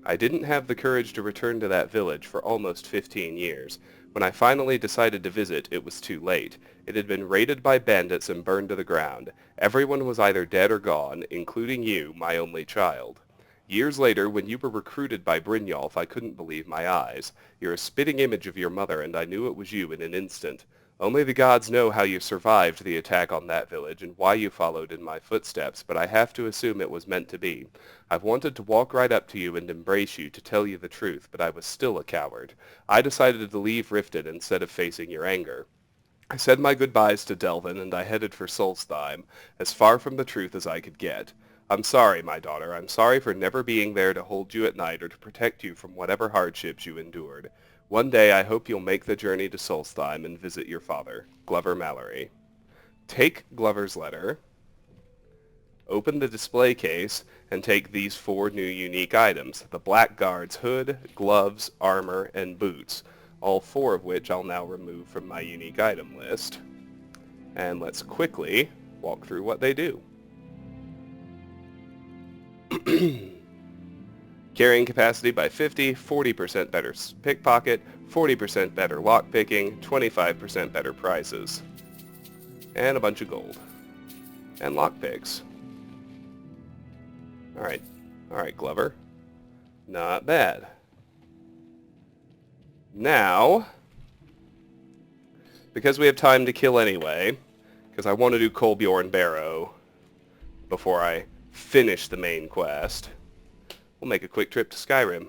I didn't have the courage to return to that village for almost 15 years. When I finally decided to visit, it was too late. It had been raided by bandits and burned to the ground. Everyone was either dead or gone, including you, my only child. Years later, when you were recruited by Brynjolf, I couldn't believe my eyes. You're a spitting image of your mother, and I knew it was you in an instant. Only the gods know how you survived the attack on that village and why you followed in my footsteps, but I have to assume it was meant to be. I've wanted to walk right up to you and embrace you to tell you the truth, but I was still a coward. I decided to leave Riften instead of facing your anger. I said my goodbyes to Delvin, and I headed for Solstheim, as far from the truth as I could get. I'm sorry, my daughter. I'm sorry for never being there to hold you at night or to protect you from whatever hardships you endured. One day I hope you'll make the journey to Solstheim and visit your father, Glover Mallory. Take Glover's letter, open the display case, and take these 4 new unique items, the Blackguard's hood, gloves, armor, and boots, all 4 of which I'll now remove from my unique item list. And let's quickly walk through what they do. Carrying capacity by 50, 40% better pickpocket, 40% better lockpicking, 25% better prices. And a bunch of gold. And lockpicks. Alright, Glover. Not bad. Now, because we have time to kill anyway, because I want to do Kolbjorn Barrow before I finish the main quest, we'll make a quick trip to Skyrim.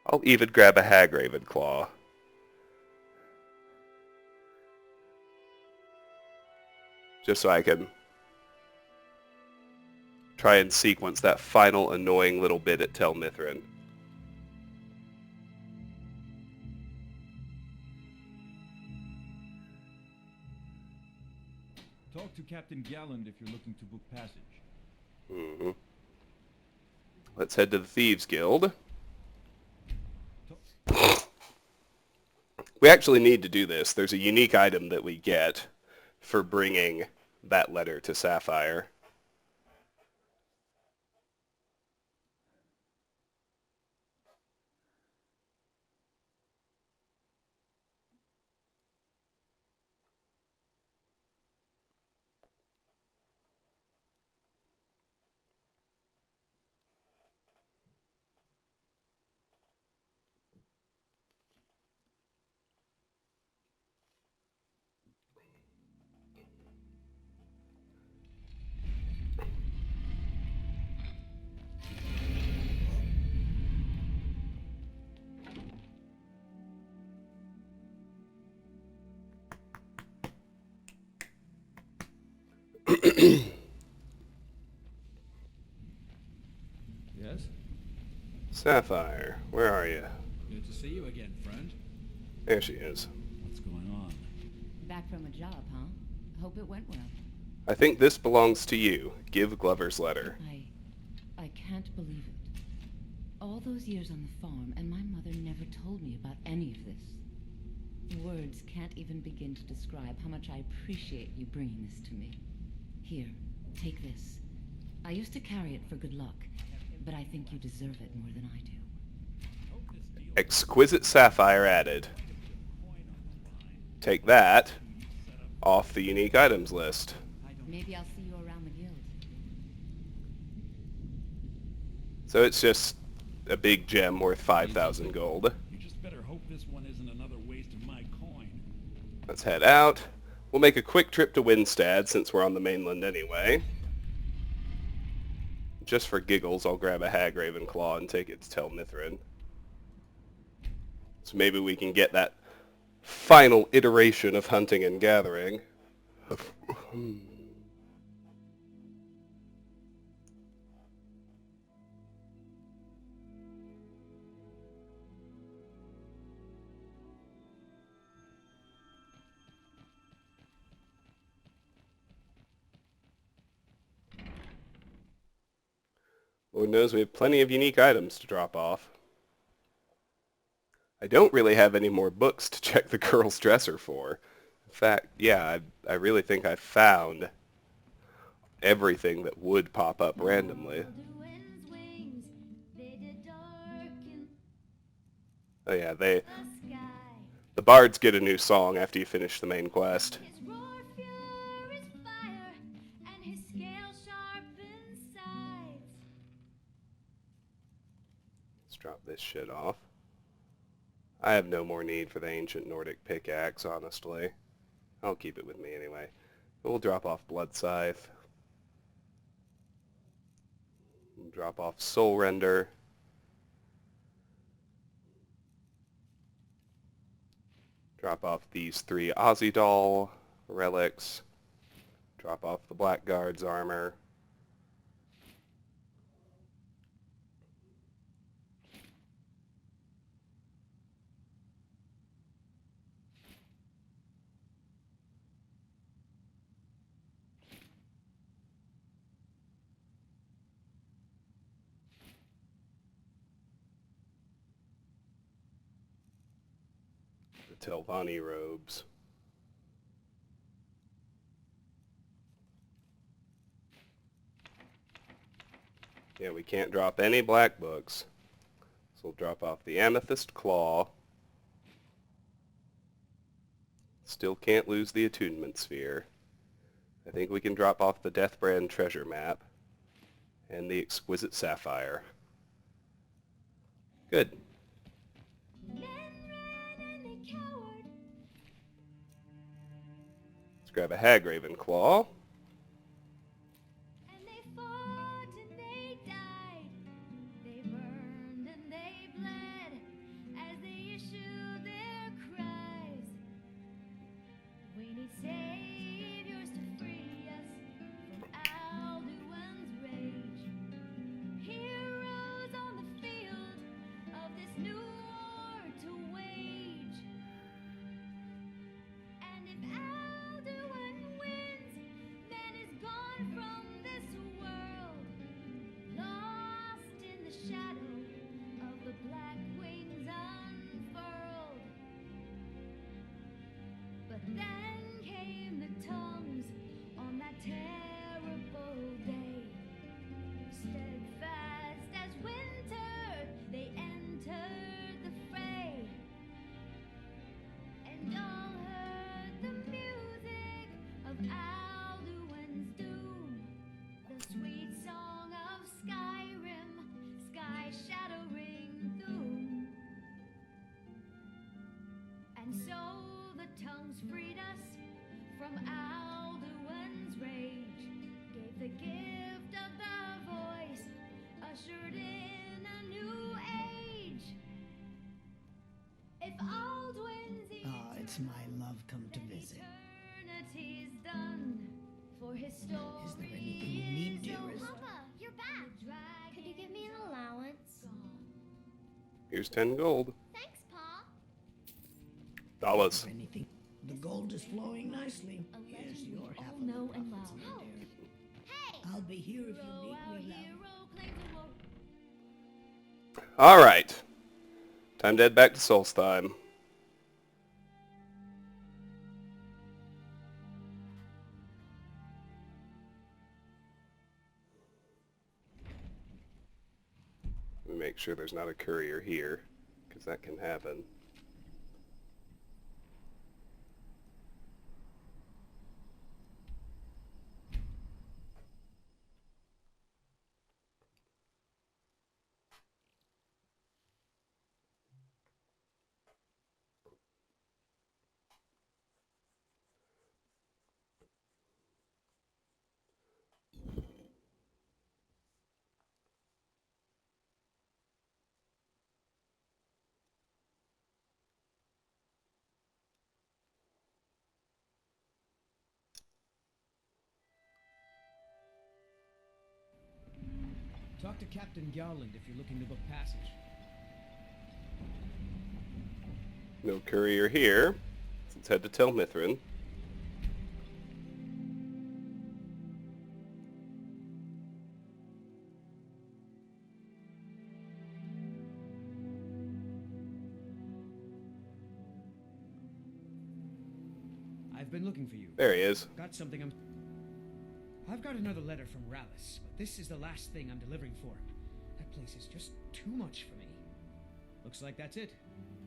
I'll even grab a Hag Ravenclaw. Just so I can try and sequence that final annoying little bit at Tel Mithrin. Talk to Captain Galland if you're looking to book passage. Mm-hmm. Let's head to the Thieves Guild. We actually need to do this. There's a unique item that we get for bringing that letter to Sapphire. Yes? Sapphire, where are you? Good to see you again, friend. There she is. What's going on? Back from a job, huh? Hope it went well. I think this belongs to you. Give Glover's letter. I can't believe it. All those years on the farm, and my mother never told me about any of this. Words can't even begin to describe how much I appreciate you bringing this to me. Here, take this. I used to carry it for good luck, but I think you deserve it more than I do. Exquisite Sapphire added. Take that off the unique items list. Maybe I'll see you around the guild. So it's just a big gem worth 5,000 gold. You just better hope this one isn't another waste of my coin. Let's head out. We'll make a quick trip to Windstad since we're on the mainland anyway. Just for giggles, I'll grab a Hag Ravenclaw and take it to Tel Mithrin. So maybe we can get that final iteration of hunting and gathering. Lord knows we have plenty of unique items to drop off. I don't really have any more books to check the girl's dresser for. In fact, yeah, I really think I found everything that would pop up randomly. Oh yeah, the bards get a new song after you finish the main quest. Let's drop this shit off. I have no more need for the ancient Nordic pickaxe, honestly. I'll keep it with me anyway. We'll drop off Blood Scythe. We'll drop off Soul Render. Drop off these 3 Ozzy relics. Drop off the Blackguard's armor. The Telvanni robes. Yeah, we can't drop any black books. So we'll drop off the Amethyst Claw. Still can't lose the Attunement Sphere. I think we can drop off the Deathbrand treasure map. And the Exquisite Sapphire. Good. Let's grab a Hagraven Claw. Then came the tongues on that terrible day. Steadfast as winter, they entered the fray. And all heard the music of Alduin's doom. The sweet song of Skyrim, sky-shattering doom. And so the tongues freed us from Alduin's rage, gave the gift of the voice, ushered in a new age. If Alduin's it's my love come to visit. eternity's done, for his story Is there anything you need, dearest? Papa, you're back. Could you give me an allowance? Here's 10 gold. Thanks, Pa. Dollars. Anything? The gold is flowing nicely. Here's your half of the know and profits, love. my dear. Hey! I'll be here if you Throw need our me, love. hero claims award. Alright. Time to head back to Solstheim. Let me make sure there's not a courier here, because that can happen. Talk to Captain Gowland if you're looking to book passage. No courier here. Let's head to Tel Mithrin. I've been looking for you. There he is. I've got another letter from Rallis, but this is the last thing I'm delivering for him. That place is just too much for me. Looks like that's it.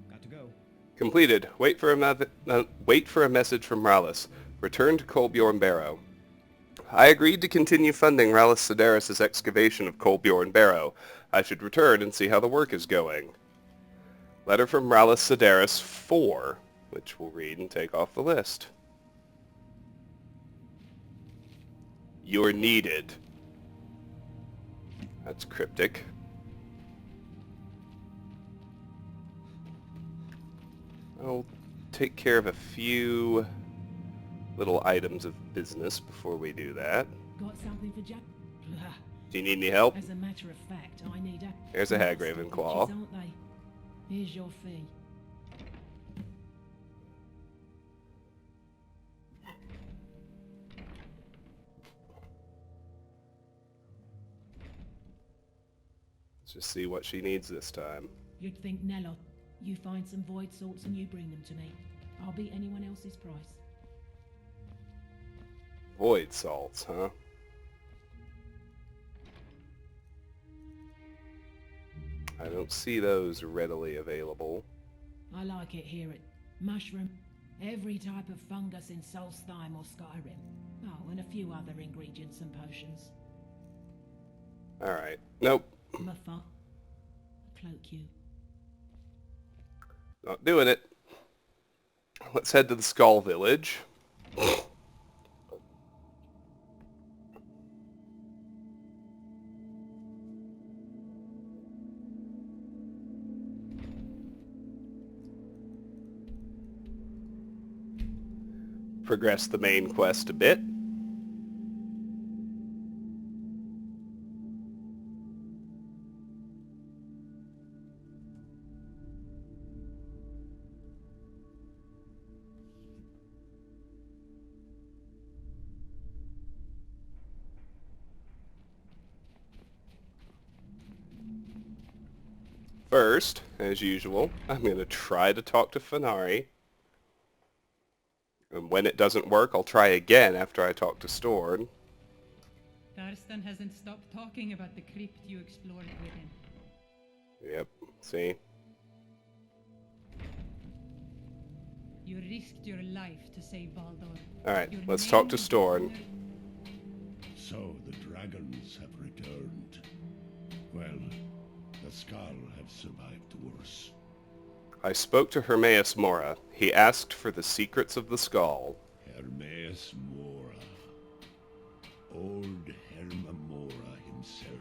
Got to go. Completed. Wait for a message from Rallis. Return to Kolbjorn Barrow. I agreed to continue funding Rallis Sedaris' excavation of Kolbjorn Barrow. I should return and see how the work is going. Letter from Rallis Sedaris 4, which we'll read and take off the list. You're needed. That's cryptic. I'll take care of a few little items of business before we do that. Got something for Jack? Do you need any help? As a matter of fact, I need a... There's a Hagraven Claw. Aren't they? Here's your fee. Let's just see what she needs this time. You'd think Nello. You find some void salts and you bring them to me. I'll beat anyone else's price. Void salts, huh? I don't see those readily available. I like it here at Mushroom. Every type of fungus in Solstheim or Skyrim. Oh, and a few other ingredients and potions. Alright. Nope. Muffa. Cloak you. Not doing it. Let's head to the Skull Village. Progress the main quest a bit. First, as usual, I'm going to try to talk to Fenari. And when it doesn't work, I'll try again after I talk to Storn. Darstan hasn't stopped talking about the crypt you explored with him. Yep, see? You risked your life to save Baldor. Alright, Your let's talk to name- Storn. So the dragons have returned. Well, the Skull have survived worse. I spoke to Hermaeus Mora. He asked for the secrets of the skull. Hermaeus Mora. Old Herma Mora himself.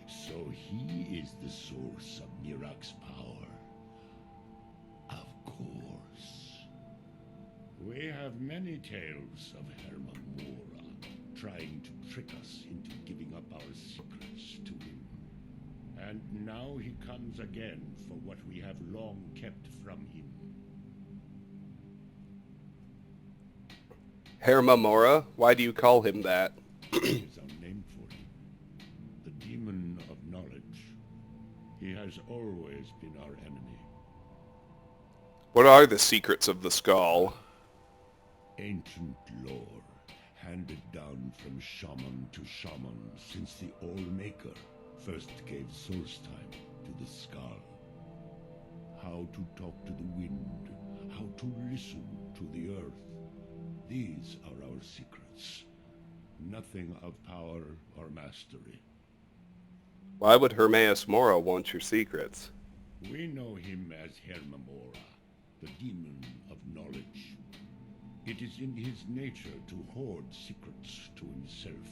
So he is the source of Mirak's power. Of course. We have many tales of Herma Mora trying to trick us into giving up our secrets to him. And now he comes again for what we have long kept from him. Herma Mora? Why do you call him that? Is our name for him. The demon of knowledge. He has always been our enemy. What are the secrets of the skull? Ancient lore, handed down from shaman to shaman since the Old Maker first gave source time to the skull. How to talk to the wind, how to listen to the earth. These are our secrets. Nothing of power or mastery. Why would Hermaeus Mora want your secrets? We know him as Herma Mora, the demon of knowledge. It is in his nature to hoard secrets to himself.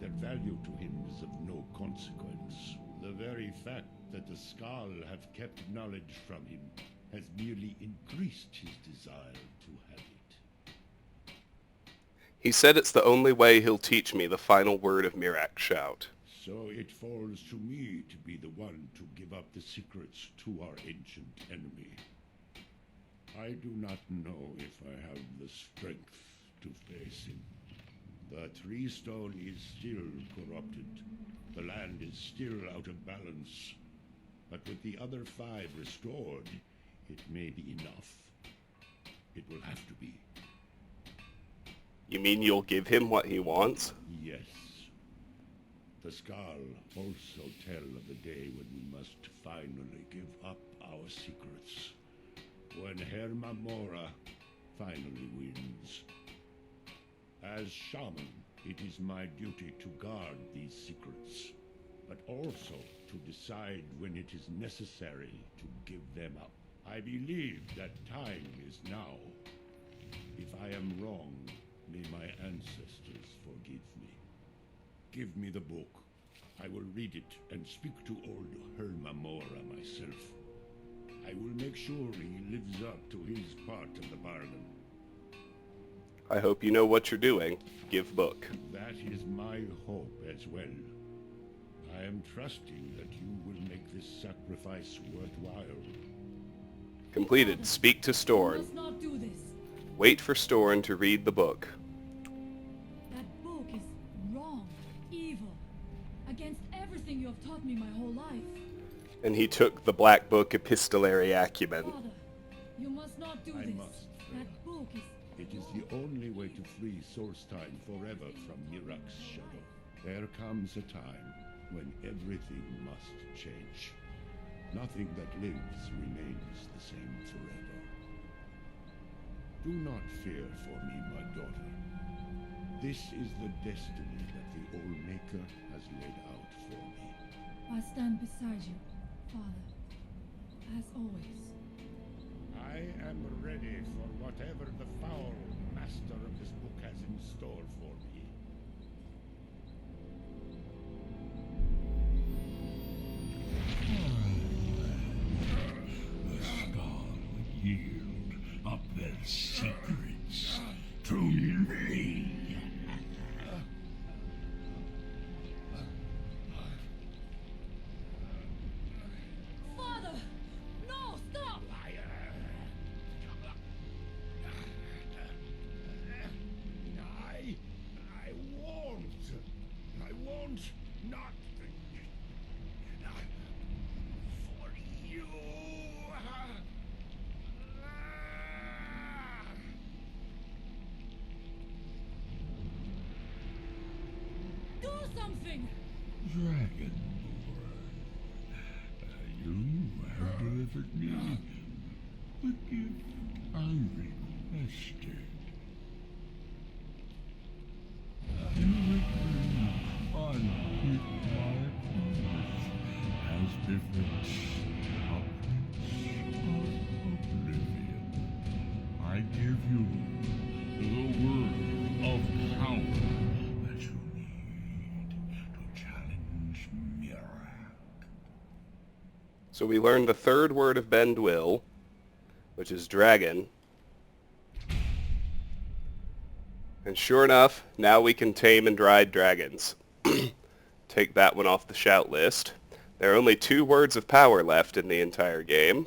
Their value to him is of no consequence. The very fact that the Skull have kept knowledge from him has merely increased his desire to have it. He said it's the only way he'll teach me the final word of Mirak's shout. So it falls to me to be the one to give up the secrets to our ancient enemy. I do not know if I have the strength to face him. The Tree Stone is still corrupted. The land is still out of balance. But with the other 5 restored, it may be enough. It will have to be. You mean you'll give him what he wants? Yes. The Skull also tell of the day when we must finally give up our secrets. When Herma Mora finally wins. As shaman, it is my duty to guard these secrets, but also to decide when it is necessary to give them up. I believe that time is now. If I am wrong, may my ancestors forgive me. Give me the book. I will read it and speak to old Hermamora myself. I will make sure he lives up to his part of the bargain. I hope you know what you're doing. Give book. That is my hope as well. I am trusting that you will make this sacrifice worthwhile. Completed. Speak to You Storn. must not do this. Wait for Storn to read the book. That book is wrong, evil, against everything you have taught me my whole life. And he took the Black Book Epistolary Acumen. Father, you must not do I this. must. That book is... It is the only way to free Solstein forever from Mirak's shadow. There comes a time when everything must change. Nothing that lives remains the same forever. Do not fear for me, my daughter. This is the destiny that the Old Maker has laid out for me. I stand beside you, Father, as always. I am ready for whatever the foul master of this book has in store for me. The skull yield up their secrets to me. Father! No, stop! I won't not for you. Do something! Dragonborn, you have delivered me the gift I requested. In return, I keep my promise as befits a prince of oblivion. I give you the word of power that you need to challenge Mirak. So we learned the third word of Bendwill, which is dragon. And sure enough, now we can tame and ride dragons. Take that one off the shout list. There are only 2 words of power left in the entire game.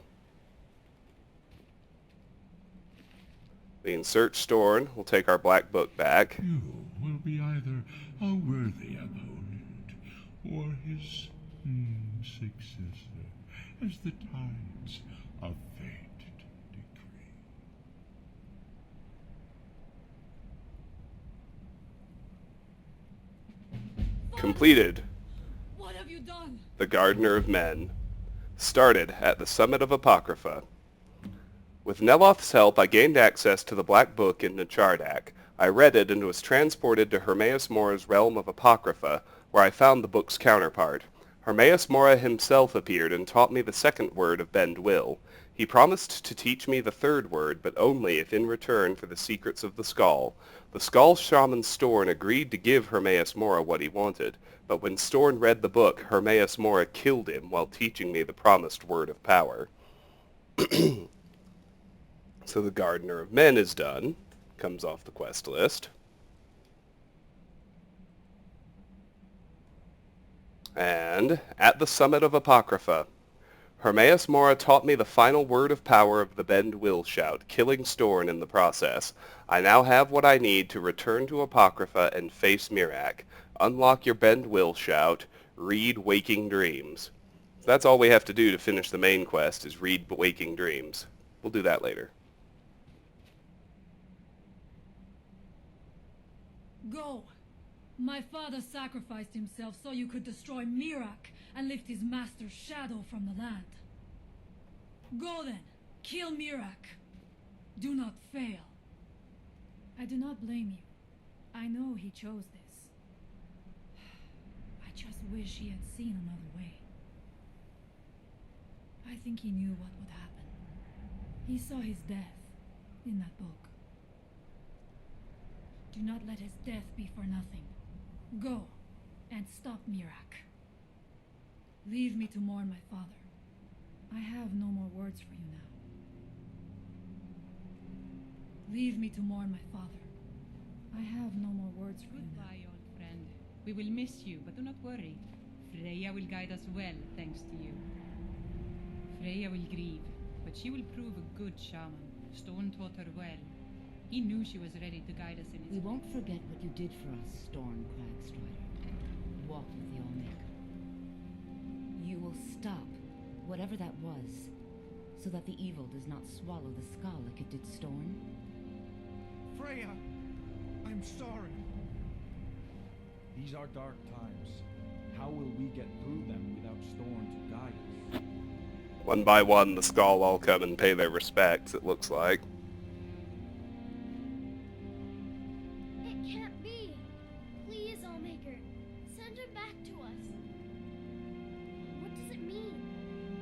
We insert Storn. We'll take our black book back. You will be either a worthy opponent or his successor, as the tides of fate decree. Completed. What have you done? The Gardener of Men. Started at the Summit of Apocrypha. With Neloth's help, I gained access to the Black Book in Nechardak. I read it and was transported to Hermaeus Mora's realm of Apocrypha, where I found the book's counterpart. Hermaeus Mora himself appeared and taught me the second word of Bendwill. He promised to teach me the third word, but only if in return for the secrets of the Skull. The Skull shaman Storn agreed to give Hermaeus Mora what he wanted, but when Storn read the book, Hermaeus Mora killed him while teaching me the promised word of power. So the Gardener of Men is done. Comes off the quest list. And at the Summit of Apocrypha, Hermaeus Mora taught me the final word of power of the Bendwill shout, killing Storn in the process. I now have what I need to return to Apocrypha and face Mirak. Unlock your Bendwill shout, read Waking Dreams. That's all we have to do to finish the main quest, is read Waking Dreams. We'll do that later. Go! My father sacrificed himself so you could destroy Mirak and lift his master's shadow from the land. Go then! Kill Mirak! Do not fail. I do not blame you. I I know he chose this. I just wish he had seen another way. I think he knew what would happen. He saw his death in that book. Do not let his death be for nothing. Go and stop Mirak. Leave me to mourn my father. I have no more words for you now. Leave me to mourn my father. I have no more words for you now. Goodbye, old friend. We will miss you, but do not worry. Freya will guide us well, thanks to you. Freya will grieve, but she will prove a good shaman. Storn taught her well. He knew she was ready to guide us in his We won't forget what you did for us, Storm Cragstrider. Walk with the Allmaker. You will stop whatever that was, so that the evil does not swallow the skull like it did Storm. Freya, I'm sorry. These are dark times. How will we get through them without Storm to guide us? One by one, the Skull all come and pay their respects, it looks like. It can't be. Please, Allmaker, send her back to us. What does it mean?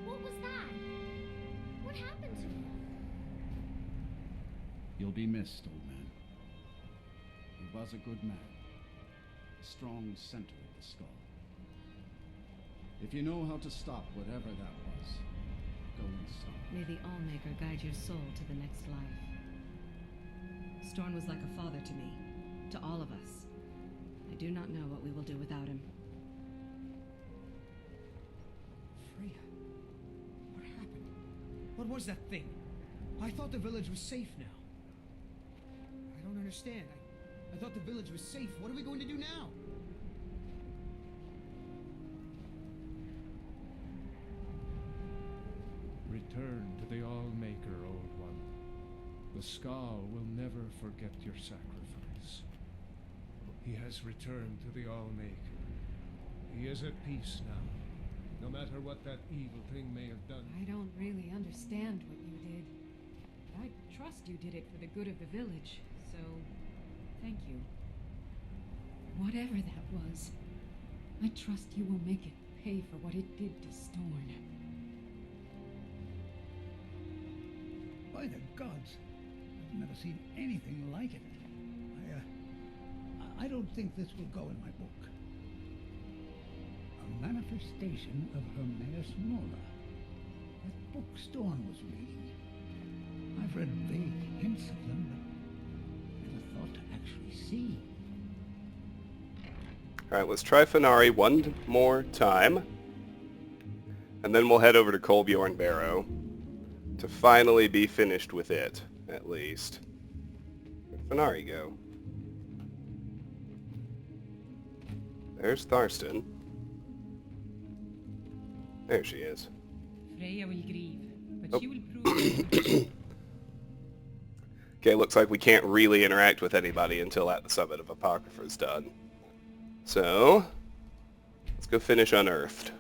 What was that? What happened to him? You'll be missed, old man. He was a good man. A strong center of the skull. If you know how to stop whatever that was, go and stop. May the Allmaker guide your soul to the next life. Storn was like a father to me, to all of us. I do not know what we will do without him. Freya, what happened? What was that thing? I thought the village was safe now. I don't understand. I thought the village was safe. What are we going to do now? Return to the Allmaker, old one. The Skull will never forget your sacrifice. He has returned to the Allmaker. He is at peace now, no matter what that evil thing may have done. I don't really understand what you did. I trust you did it for the good of the village, so thank you. Whatever that was, I trust you will make it pay for what it did to Storn. By the gods, I've never seen anything like it. I don't think this will go in my book. A manifestation of Hermaeus Mora. That book Storm was reading. I've read vague hints of them, but never thought to actually see. Alright, let's try Fenari one more time. And then we'll head over to Kolbjorn Barrow to finally be finished with it, at least. Where'd Fenari go? There's Tharston. There she is. Freya will grieve, but she will prove... Okay, looks like we can't really interact with anybody until at the Summit of Apocrypha is done. So, let's go finish Unearthed.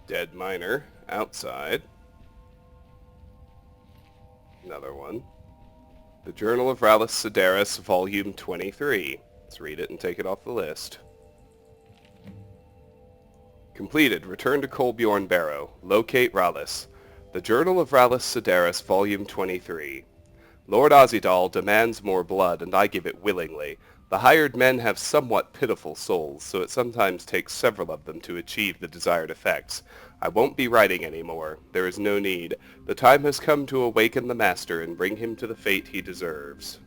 Dead miner outside. Another one. The Journal of Rallus Sedaris, Volume 23. Let's read it and take it off the list. Completed. Return to Kolbjorn Barrow. Locate Rallus. The Journal of Rallus Sedaris, Volume 23. Lord Azidal demands more blood, and I give it willingly. The hired men have somewhat pitiful souls, so it sometimes takes several of them to achieve the desired effects. I won't be writing anymore. There is no need. The time has come to awaken the Master and bring him to the fate he deserves.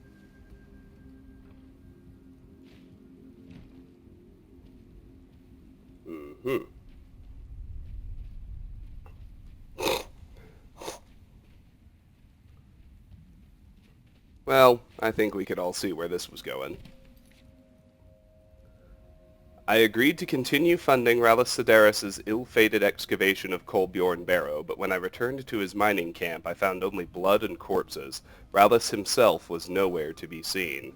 Well, I think we could all see where this was going. I agreed to continue funding Rallis Sedaris' ill-fated excavation of Kolbjorn Barrow, but when I returned to his mining camp, I found only blood and corpses. Rallis himself was nowhere to be seen.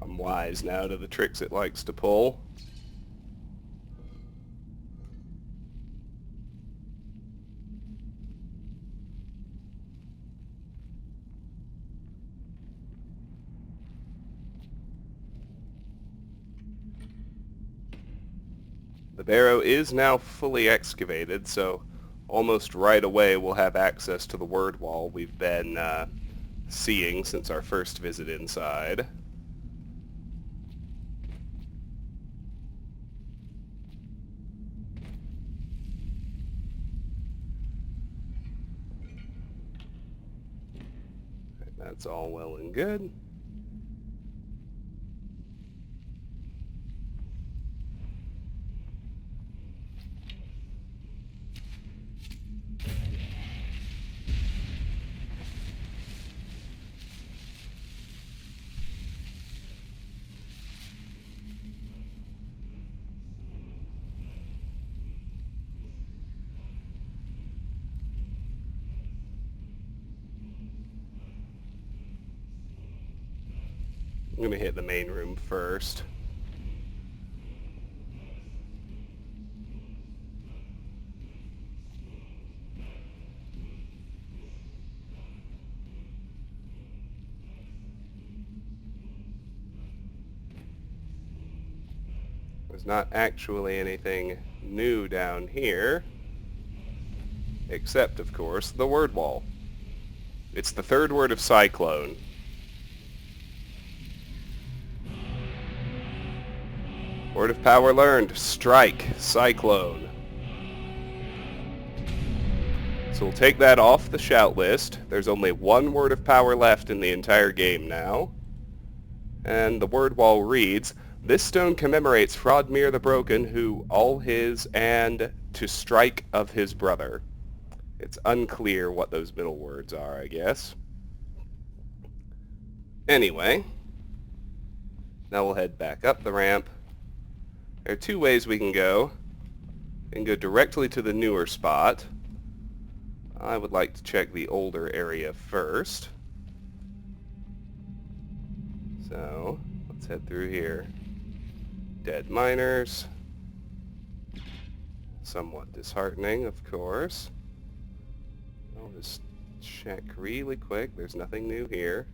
I'm wise now to the tricks it likes to pull. The barrow is now fully excavated, so almost right away we'll have access to the word wall we've been seeing since our first visit inside. That's all well and good. I'm going to hit the main room first. There's not actually anything new down here, except, of course, the word wall. It's the third word of Cyclone. Word of power learned. Strike. Cyclone. So we'll take that off the shout list. There's only one word of power left in the entire game now. And the word wall reads, "This stone commemorates Hrodmir the Broken, who all his and to strike of his brother." It's unclear what those middle words are, I guess. Anyway, now we'll head back up the ramp. There are two ways we can go. We can go directly to the newer spot. I would like to check the older area first. So, let's head through here. Dead miners. Somewhat disheartening, of course. I'll just check really quick. There's nothing new here.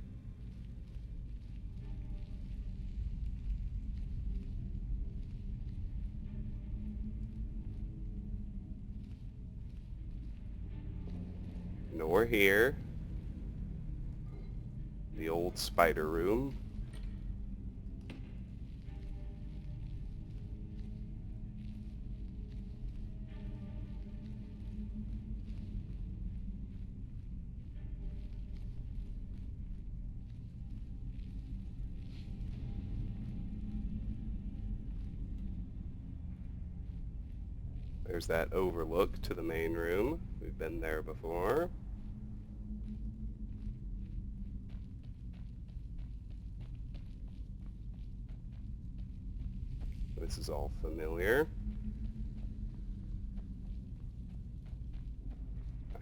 Nor here. The old spider room. There's that overlook to the main room. We've been there before. This is all familiar.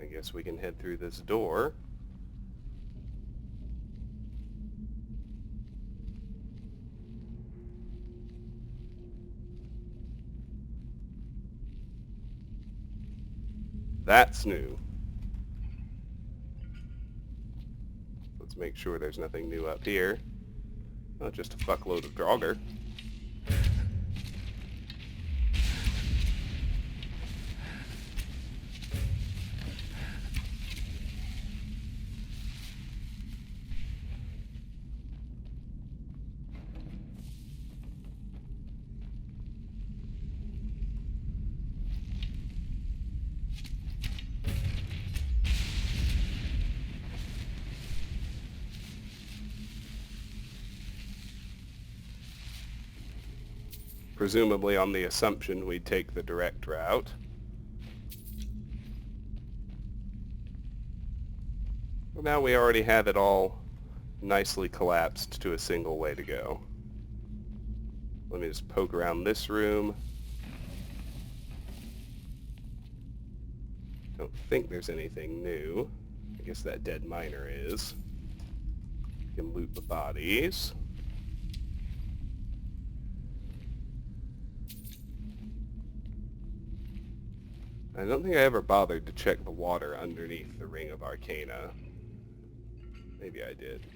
I guess we can head through this door. That's new. Let's make sure there's nothing new up here. Oh, just a fuckload of Draugr. Presumably on the assumption we'd take the direct route. Well, now we already have it all nicely collapsed to a single way to go. Let me just poke around this room. Don't think there's anything new. I guess that dead miner is. We can loot the bodies. I don't think I ever bothered to check the water underneath the Ring of Arcana. Maybe I did.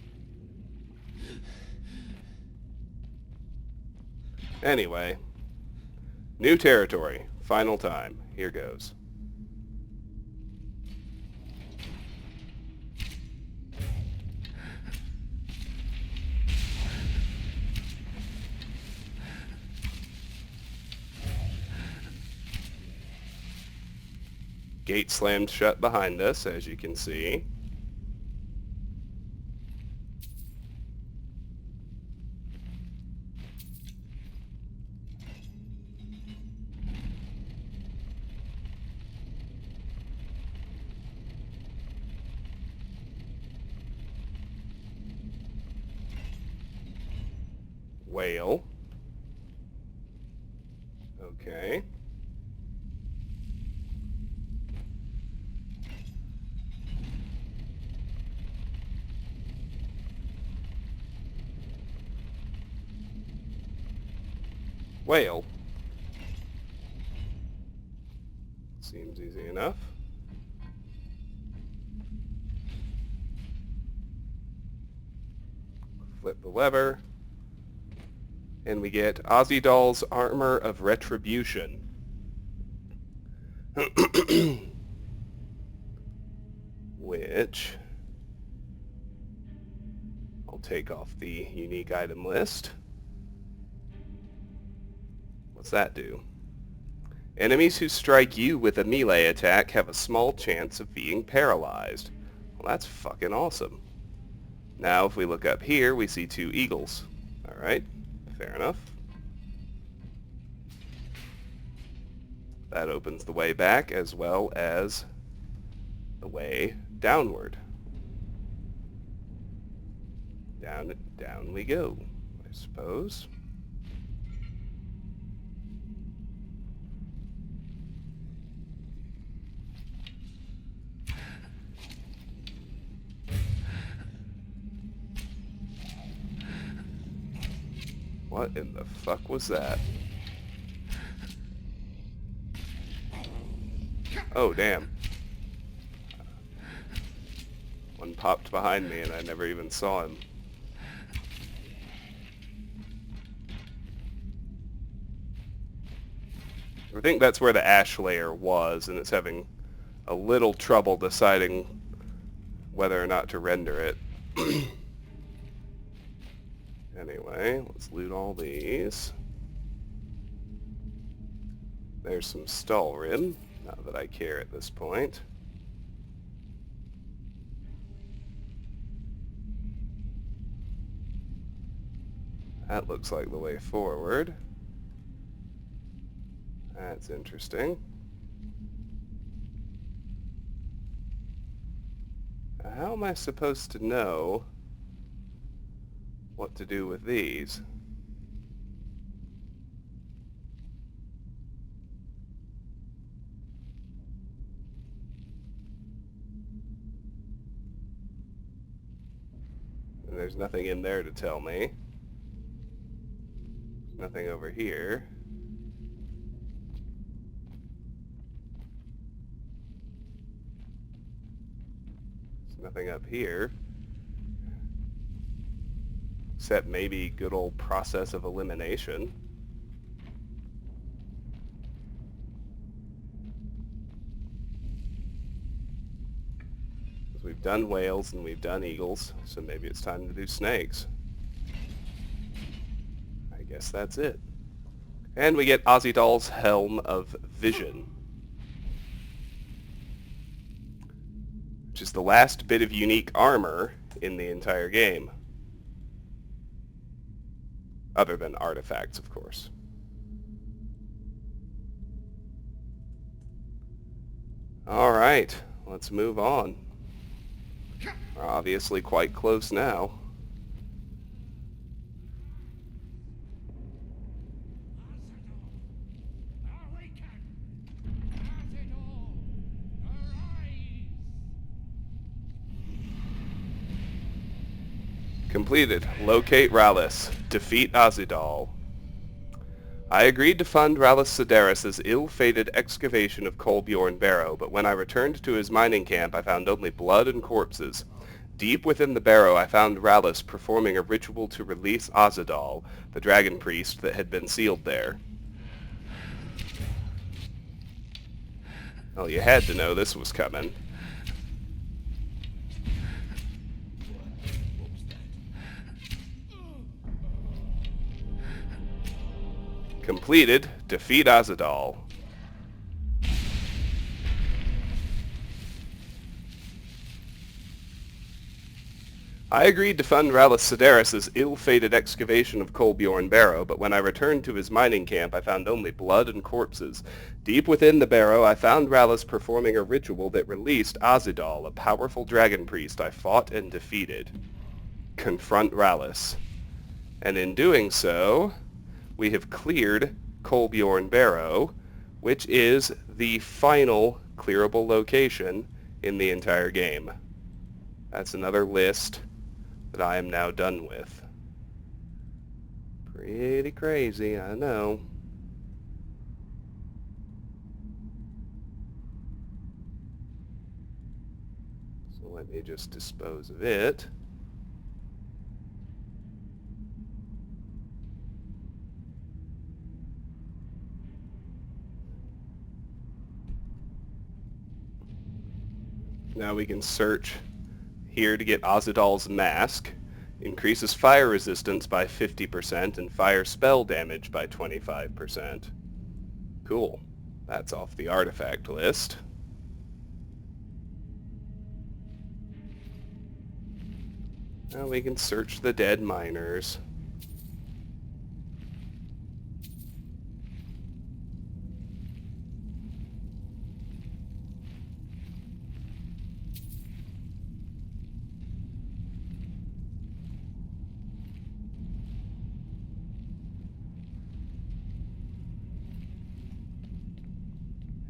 Anyway, new territory. Final time. Here goes. Gate slammed shut behind us, as you can see. Whale. Okay. Whale. Seems easy enough. Flip the lever. And we get Ozzy Armor of Retribution. Which I'll take off the unique item list. What's that do? Enemies who strike you with a melee attack have a small chance of being paralyzed. Well, that's fucking awesome. Now, if we look up here, we see 2 eagles. Alright, fair enough. That opens the way back, as well as the way downward. Down we go, I suppose. What in the fuck was that? Oh, damn. One popped behind me and I never even saw him. I think that's where the ash layer was, and it's having a little trouble deciding whether or not to render it. Anyway, let's loot all these. There's some Stalrim, not that I care at this point. That looks like the way forward. That's interesting. How am I supposed to know what to do with these? There's nothing in there to tell me. Nothing over here. There's nothing up here. Except maybe good old process of elimination. We've done whales and we've done eagles, so maybe it's time to do snakes. I guess that's it. And we get Ozidal's Helm of Vision, which is the last bit of unique armor in the entire game. Other than artifacts, of course. Alright, let's move on. We're obviously quite close now. Completed. Locate Rallus. Defeat Ozidal. I agreed to fund Rallus Sedaris' ill-fated excavation of Kolbjorn Barrow, but when I returned to his mining camp I found only blood and corpses. Deep within the barrow I found Rallus performing a ritual to release Ozidal, the dragon priest that had been sealed there. Well, you had to know this was coming. Completed. Defeat Ozidal. I agreed to fund Rallus Sedaris' ill-fated excavation of Kolbjorn Barrow, but when I returned to his mining camp I found only blood and corpses. Deep within the barrow I found Rallus performing a ritual that released Ozidal, a powerful dragon priest I fought and defeated. Confront Rallus. And in doing so, we have cleared Kolbjorn Barrow, which is the final clearable location in the entire game. That's another list that I am now done with. Pretty crazy, I know. So let me just dispose of it. Now we can search here to get Ozidal's mask. Increases fire resistance by 50% and fire spell damage by 25%. Cool. That's off the artifact list. Now we can search the dead miners.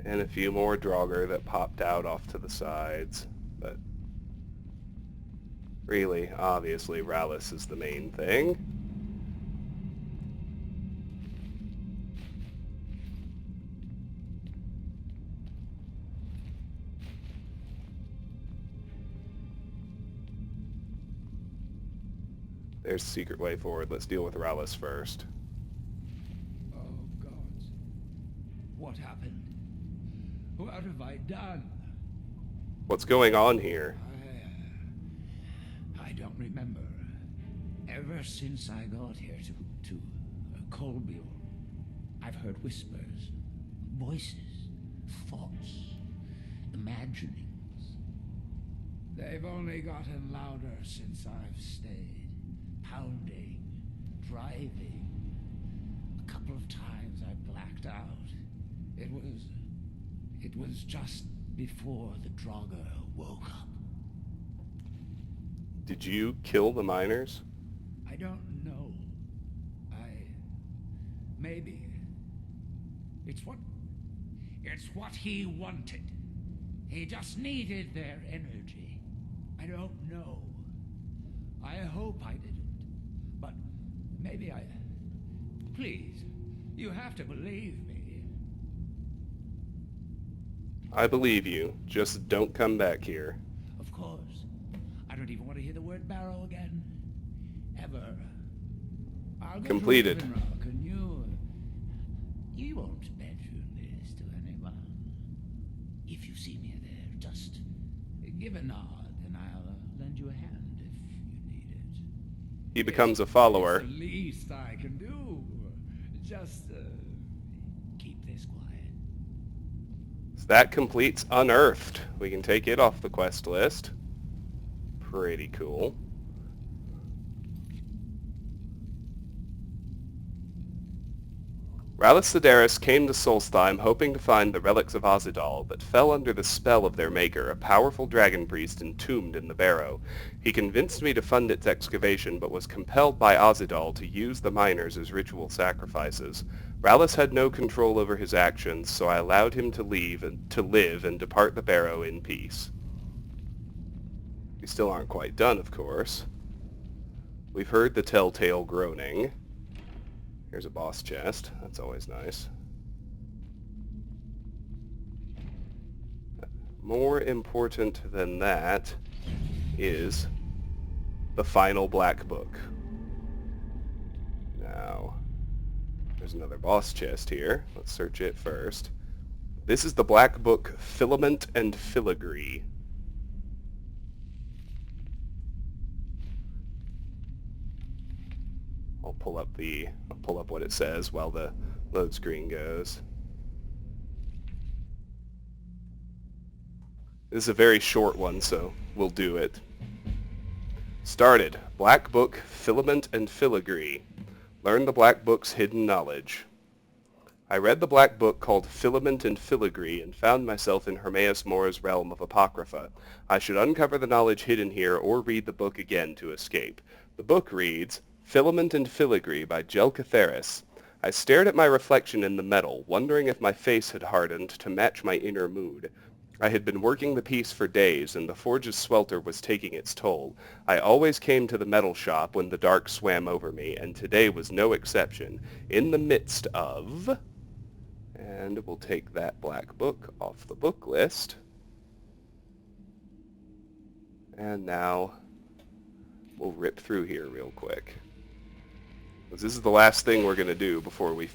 And a few more Draugr that popped out off to the sides, but really, obviously, Rallus is the main thing. There's the secret way forward. Let's deal with Rallus first. Oh, gods. What happened? What have I done? What's going on here? I don't remember. Ever since I got here to Kolbjorn, I've heard whispers, voices, thoughts, imaginings. They've only gotten louder since I've stayed. Pounding, driving. A couple of times I blacked out. It was just before the Draugr woke up. Did you kill the miners? I don't know. Maybe. It's what he wanted. He just needed their energy. I don't know. I hope I didn't. But maybe I... Please, you have to believe me. I believe you. Just don't come back here. Of course. I don't even want to hear the word barrow again. Ever. I'll Completed. Go to Rock and you won't mention this to anyone. If you see me there, just give a nod and I'll lend you a hand if you need it. He becomes a follower. It's the least I can do. Just keep this quiet. So that completes Unearthed. We can take it off the quest list. Pretty cool. Rallus Sedaris came to Solstheim hoping to find the relics of Azadal, but fell under the spell of their maker, a powerful dragon priest entombed in the barrow. He convinced me to fund its excavation, but was compelled by Azadal to use the miners as ritual sacrifices. Rallus had no control over his actions, so I allowed him to live and depart the barrow in peace. We still aren't quite done, of course. We've heard the telltale groaning. Here's a boss chest. That's always nice. More important than that is the final black book. Now, there's another boss chest here. Let's search it first. This is the black book Filament and Filigree. I'll pull up what it says while the load screen goes. This is a very short one, so we'll do it. Started. Black Book, Filament and Filigree. Learn the Black Book's hidden knowledge. I read the Black Book called Filament and Filigree and found myself in Hermaeus Mora's realm of Apocrypha. I should uncover the knowledge hidden here or read the book again to escape. The book reads, Filament and Filigree by Jelcatheris. I stared at my reflection in the metal, wondering if my face had hardened to match my inner mood. I had been working the piece for days, and the forge's swelter was taking its toll. I always came to the metal shop when the dark swam over me, and today was no exception. In the midst of... And we'll take that black book off the book list. And now we'll rip through here real quick. This is the last thing we're going to do before we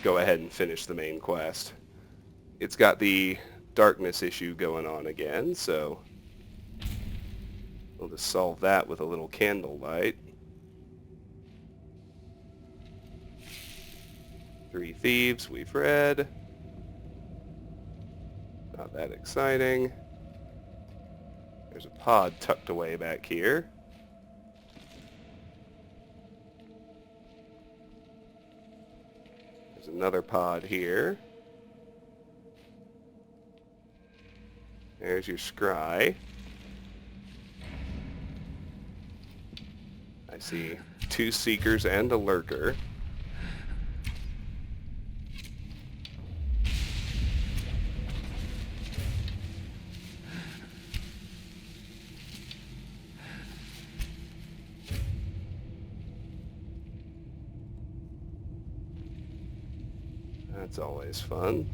go ahead and finish the main quest. It's got the darkness issue going on again, so we'll just solve that with a little candlelight. 3 thieves we've read. Not that exciting. There's a pod tucked away back here. There's another pod here. There's your scry. I see 2 seekers and a lurker. That's always fun.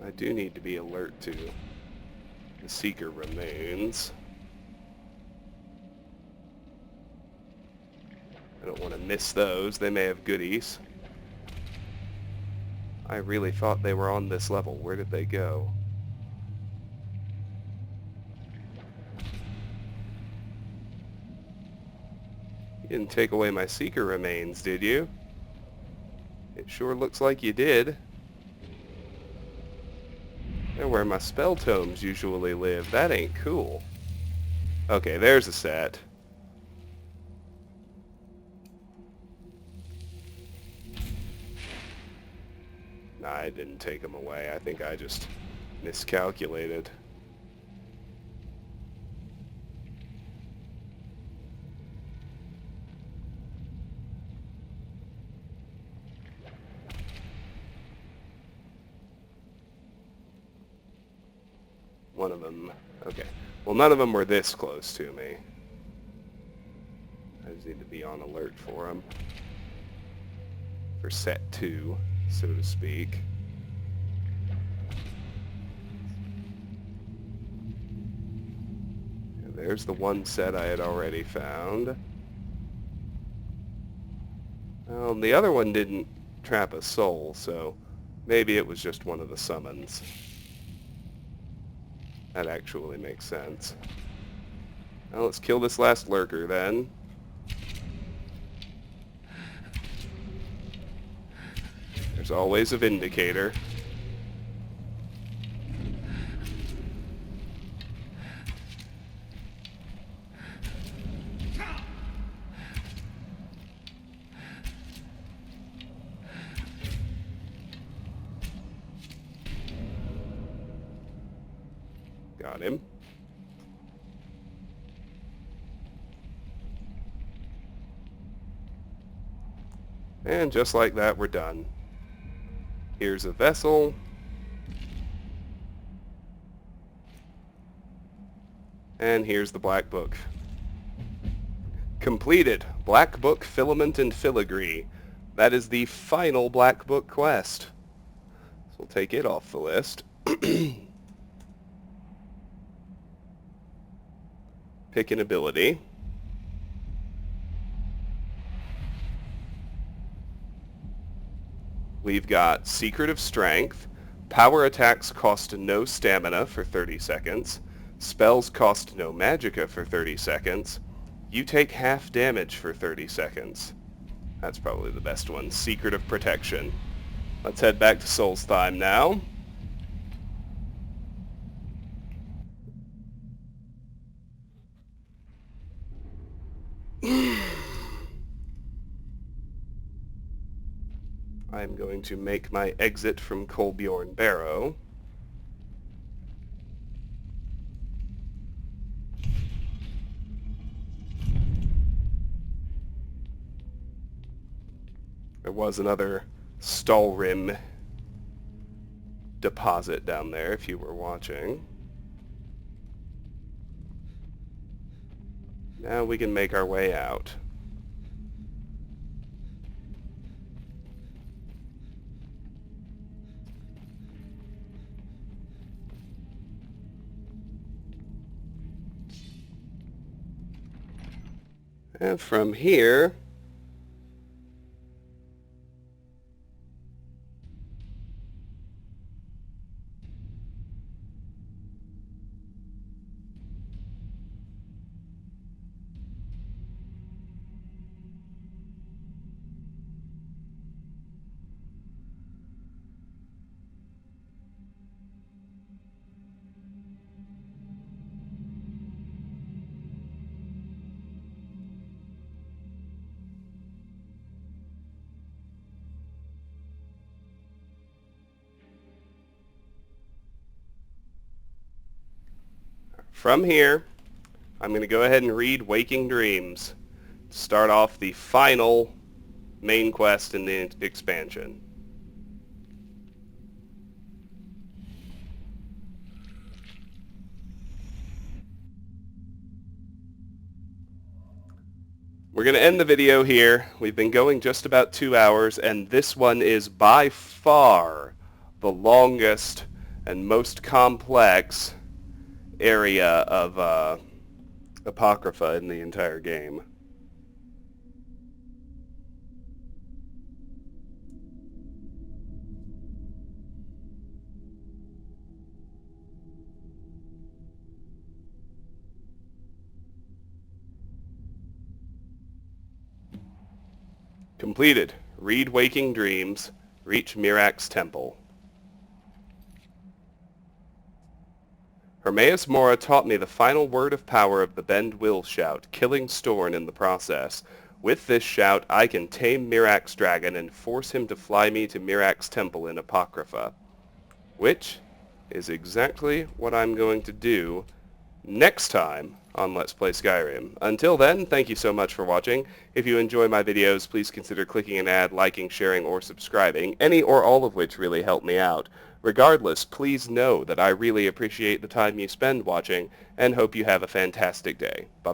I do need to be alert to the Seeker remains. I don't want to miss those. They may have goodies. I really thought they were on this level. Where did they go? You didn't take away my Seeker remains, did you? It sure looks like you did. They're where my spell tomes usually live. That ain't cool. Okay, there's a set. Nah, I didn't take them away. I think I just miscalculated. One of them. Okay. Well, none of them were this close to me. I just need to be on alert for them. For set 2, so to speak. And there's the one set I had already found. Well, the other one didn't trap a soul, so maybe it was just one of the summons. That actually makes sense. Well, let's kill this last lurker then. There's always a Vindicator. Got him. And just like that, we're done. Here's a vessel. And here's the Black Book. Completed. Black Book, Filament, and Filigree. That is the final Black Book quest. So we'll take it off the list. Pick an ability. We've got Secret of Strength. Power attacks cost no stamina for 30 seconds. Spells cost no magicka for 30 seconds. You take half damage for 30 seconds. That's probably the best one. Secret of Protection. Let's head back to Solstheim now. I'm going to make my exit from Kolbjorn Barrow. There was another Stalrim deposit down there if you were watching. Now we can make our way out. And from here, I'm going to go ahead and read Waking Dreams to start off the final main quest in the expansion. We're going to end the video here. We've been going just about 2 hours, and this one is by far the longest and most complex area of Apocrypha in the entire game. Completed. Read Waking Dreams. Reach Mirak's Temple. Hermaeus Mora taught me the final word of power of the Bend Will shout, killing Storn in the process. With this shout, I can tame Mirak's dragon and force him to fly me to Mirak's temple in Apocrypha. Which is exactly what I'm going to do next time on Let's Play Skyrim. Until then, thank you so much for watching. If you enjoy my videos, please consider clicking an ad, liking, sharing, or subscribing, any or all of which really help me out. Regardless, please know that I really appreciate the time you spend watching, and hope you have a fantastic day. Bye.